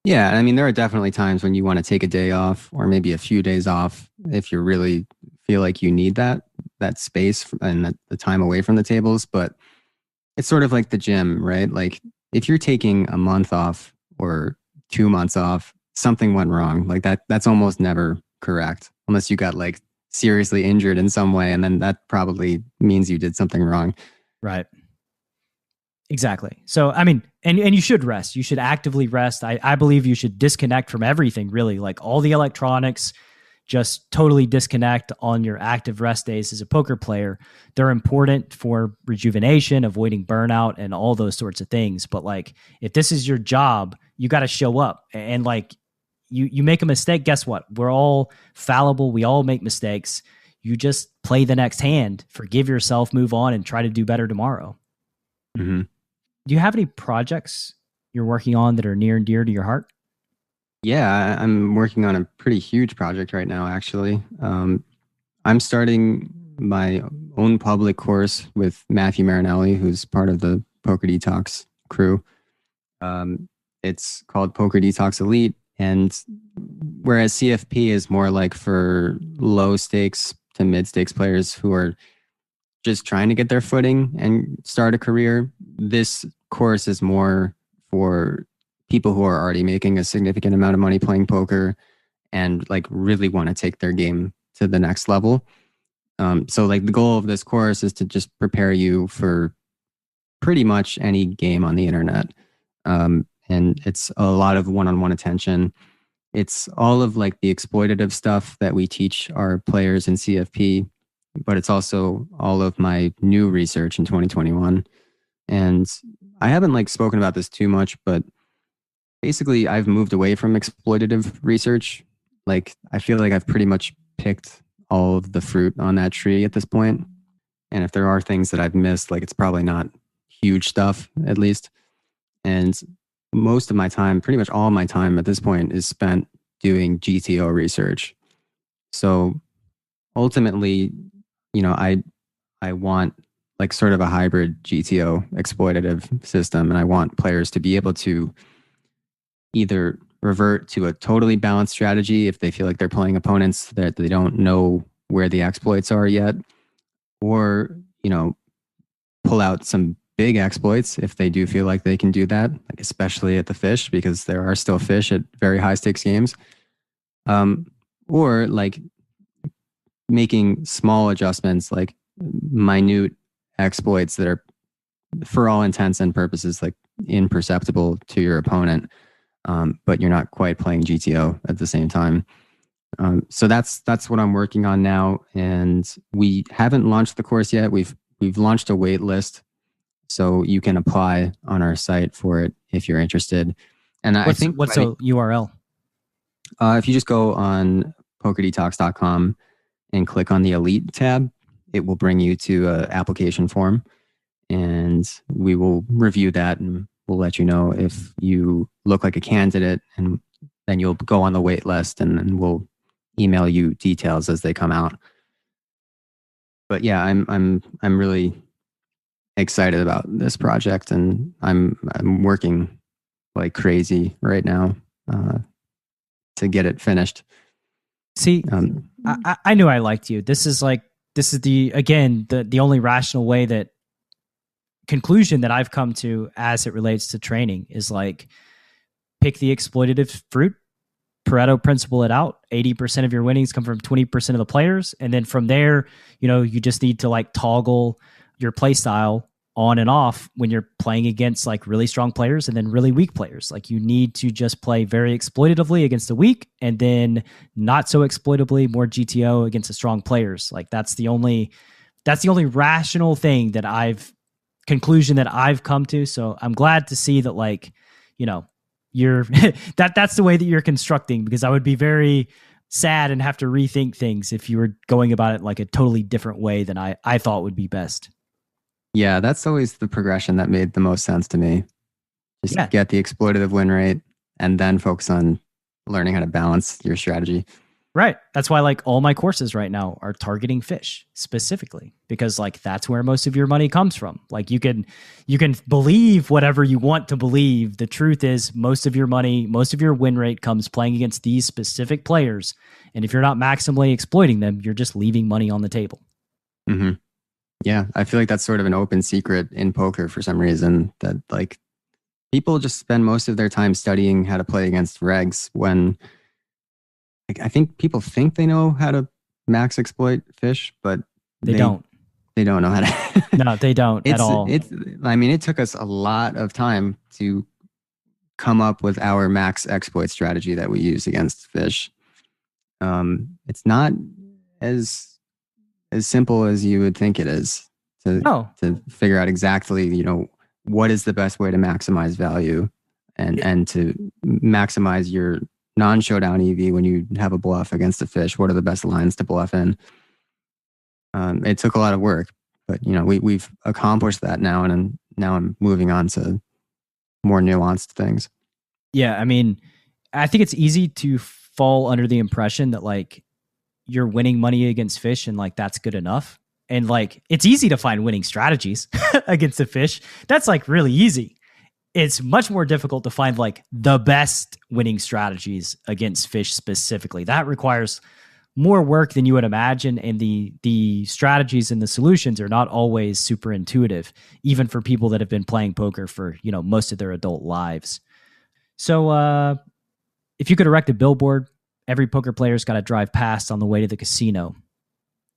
Yeah, I mean, there are definitely times when you want to take a day off or maybe a few days off if you really feel like you need that space and the time away from the tables. But it's sort of like the gym, right? Like if you're taking a month off or 2 months off, something went wrong. Like that's almost never correct unless you got like seriously injured in some way. And then that probably means you did something wrong. Right. Exactly. So, I mean, and you should rest. You should actively rest. I believe you should disconnect from everything, really, like all the electronics, just totally disconnect on your active rest days as a poker player. They're important for rejuvenation, avoiding burnout, and all those sorts of things. But like, if this is your job, you got to show up. And like, you make a mistake, guess what? We're all fallible. We all make mistakes. you just play the next hand, forgive yourself, move on, and try to do better tomorrow. Mm-hmm. Do you have any projects you're working on that are near and dear to your heart? Yeah, I'm working on a pretty huge project right now, actually. I'm starting my own public course with Matthew Marinelli, who's part of the Poker Detox crew. It's called Poker Detox Elite. And whereas CFP is more like for low stakes to mid stakes players who are just trying to get their footing and start a career, this course is more for people who are already making a significant amount of money playing poker and like really want to take their game to the next level. So like the goal of this course is to just prepare you for pretty much any game on the internet. And it's a lot of one-on-one attention. It's all of like the exploitative stuff that we teach our players in CFP, but it's also all of my new research in 2021. And I haven't like spoken about this too much, but basically I've moved away from exploitative research. Like I feel like I've pretty much picked all of the fruit on that tree at this point. And if there are things that I've missed, like it's probably not huge stuff at least. And most of my time, pretty much all my time at this point is spent doing GTO research. So ultimately, you know, I want like sort of a hybrid GTO exploitative system. And I want players to be able to either revert to a totally balanced strategy if they feel like they're playing opponents that they don't know where the exploits are yet, or, you know, pull out some big exploits if they do feel like they can do that, like especially at the fish, because there are still fish at very high stakes games. Or like making small adjustments, like minute exploits that are, for all intents and purposes, like imperceptible to your opponent, but you're not quite playing GTO at the same time. So that's what I'm working on now, and we haven't launched the course yet. We've launched a wait list, so you can apply on our site for it if you're interested. And I think what's the URL? If you just go on pokerdetox.com and click on the Elite tab, it will bring you to an application form, and we will review that and we'll let you know if you look like a candidate, and then you'll go on the wait list, and then we'll email you details as they come out. But yeah, I'm really excited about this project, and I'm working like crazy right now to get it finished. See, I knew I liked you. This is the only rational way that conclusion that I've come to as it relates to training is like pick the exploitative fruit, Pareto principle it out. 80% of your winnings come from 20% of the players. And then from there, you know, you just need to like toggle your play style on and off when you're playing against like really strong players and then really weak players. Like you need to just play very exploitatively against the weak, and then not so exploitably, more GTO against the strong players. Like that's the only rational thing that conclusion that I've come to. So I'm glad to see that, like, you know, you're that's the way that you're constructing, because I would be very sad and have to rethink things if you were going about it like a totally different way than I thought would be best. Yeah, that's always the progression that made the most sense to me. Just get the exploitative win rate and then focus on learning how to balance your strategy. Right. That's why like all my courses right now are targeting fish specifically, because like that's where most of your money comes from. Like you can believe whatever you want to believe. The truth is most of your money, most of your win rate comes playing against these specific players. And if you're not maximally exploiting them, you're just leaving money on the table. Mm-hmm. Yeah. I feel like that's sort of an open secret in poker for some reason, that like people just spend most of their time studying how to play against regs when I think people think they know how to max exploit fish, but they don't. They don't know how to. No, they don't at all. I mean, it took us a lot of time to come up with our max exploit strategy that we use against fish. It's not as simple as you would think it is to figure out exactly, you know, what is the best way to maximize value and to maximize your non-showdown EV when you have a bluff against a fish. What are the best lines to bluff in? It took a lot of work, but we've accomplished that now, and now I'm moving on to more nuanced things. Yeah, I mean, I think it's easy to fall under the impression that like you're winning money against fish and like that's good enough. And like it's easy to find winning strategies against the fish. That's like really easy. It's much more difficult to find like the best winning strategies against fish specifically. That requires more work than you would imagine, and the strategies and the solutions are not always super intuitive, even for people that have been playing poker for most of their adult lives. So if you could erect a billboard every poker player's got to drive past on the way to the casino,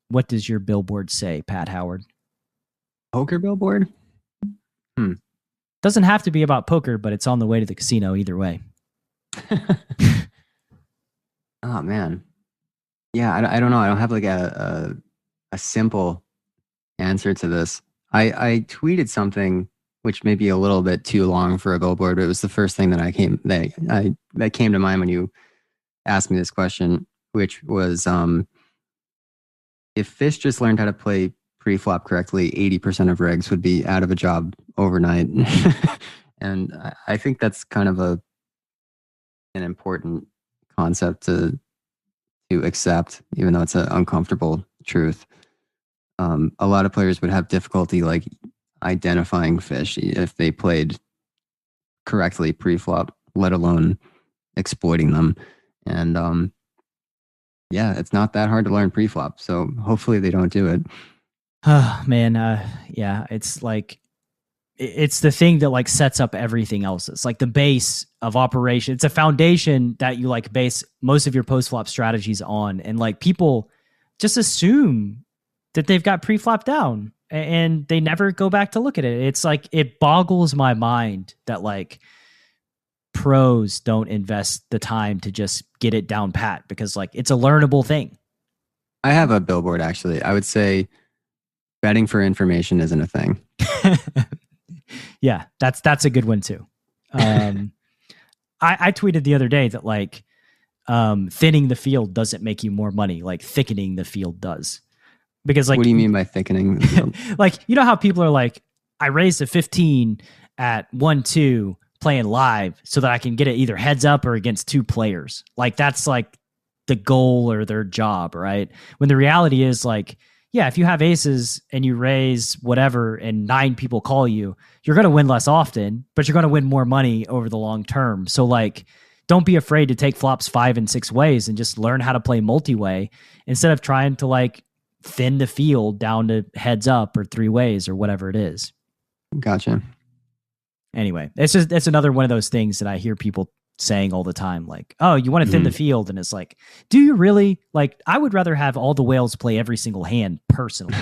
what does your billboard say, Pat Howard? Poker billboard? Doesn't have to be about poker, but it's on the way to the casino either way. Oh man. Yeah, I don't know. I don't have like a simple answer to this. I tweeted something which may be a little bit too long for a billboard, but it was the first thing that came to mind when you asked me this question, which was if fish just learned how to play pre-flop correctly, 80% of regs would be out of a job overnight. And I think that's kind of an important concept to accept, even though it's an uncomfortable truth. A lot of players would have difficulty like identifying fish if they played correctly pre-flop, let alone exploiting them. And yeah, it's not that hard to learn pre-flop, so hopefully they don't do it. Oh man, yeah, it's like it's the thing that like sets up everything else. It's like the base of operation. It's a foundation that you like base most of your post-flop strategies on, and like people just assume that they've got pre-flop down and they never go back to look at it. It's like it boggles my mind that like pros don't invest the time to just get it down pat, because like it's a learnable thing. I have a billboard actually. I would say betting for information isn't a thing. Yeah, that's a good one too. I tweeted the other day that like thinning the field doesn't make you more money, like thickening the field does. Because like, what do you mean by thickening the field? Like, you know how people are like, I raised a 15 at 1-2 playing live so that I can get it either heads up or against two players. Like that's like the goal or their job, right? When the reality is like, yeah, if you have aces and you raise whatever and 9 people call you, you're going to win less often, but you're going to win more money over the long term. So like, don't be afraid to take flops 5 and 6 ways and just learn how to play multi-way instead of trying to like thin the field down to heads up or 3 ways or whatever it is. Gotcha. Anyway, it's another one of those things that I hear people saying all the time, like, oh, you want to thin the field, and it's like, do you really? Like, I would rather have all the whales play every single hand personally.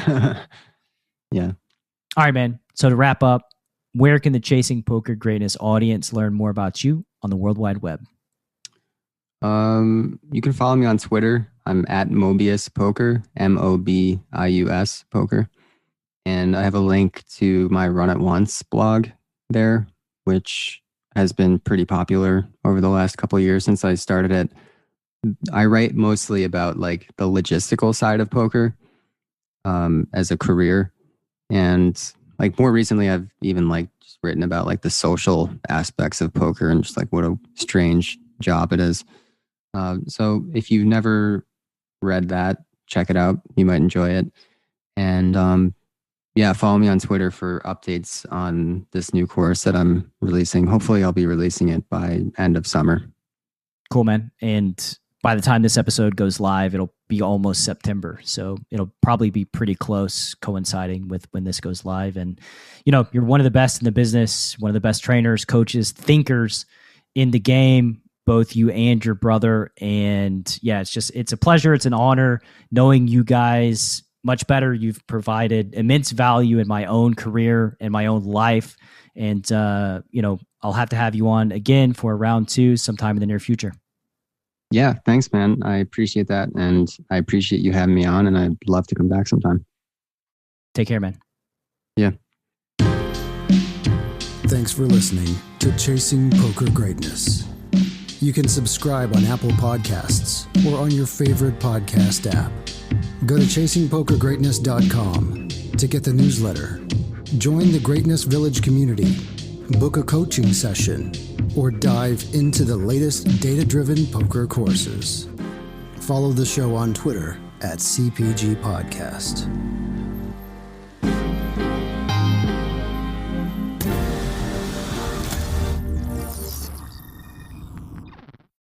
Yeah. All right, man. So to wrap up, where can the Chasing Poker Greatness audience learn more about you on the World Wide Web? You can follow me on Twitter. I'm at Mobius Poker, Mobius Poker. And I have a link to my Run It Once blog there, which has been pretty popular over the last couple of years since I started it. I write mostly about like the logistical side of poker as a career. And like more recently, I've even like just written about like the social aspects of poker and just like what a strange job it is. So if you've never read that, check it out. You might enjoy it. And yeah, follow me on Twitter for updates on this new course that I'm releasing. Hopefully I'll be releasing it by end of summer. Cool, man. And by the time this episode goes live, it'll be almost September. So it'll probably be pretty close coinciding with when this goes live. And, you know, you're one of the best in the business, one of the best trainers, coaches, thinkers in the game, both you and your brother. And yeah, it's a pleasure. It's an honor knowing you guys much better. You've provided immense value in my own career and my own life. And, you know, I'll have to have you on again for round 2 sometime in the near future. Yeah, thanks, man. I appreciate that. And I appreciate you having me on, and I'd love to come back sometime. Take care, man. Yeah. Thanks for listening to Chasing Poker Greatness. You can subscribe on Apple Podcasts or on your favorite podcast app. Go to chasingpokergreatness.com to get the newsletter, join the Greatness Village community, book a coaching session, or dive into the latest data-driven poker courses. Follow the show on Twitter at CPG Podcast.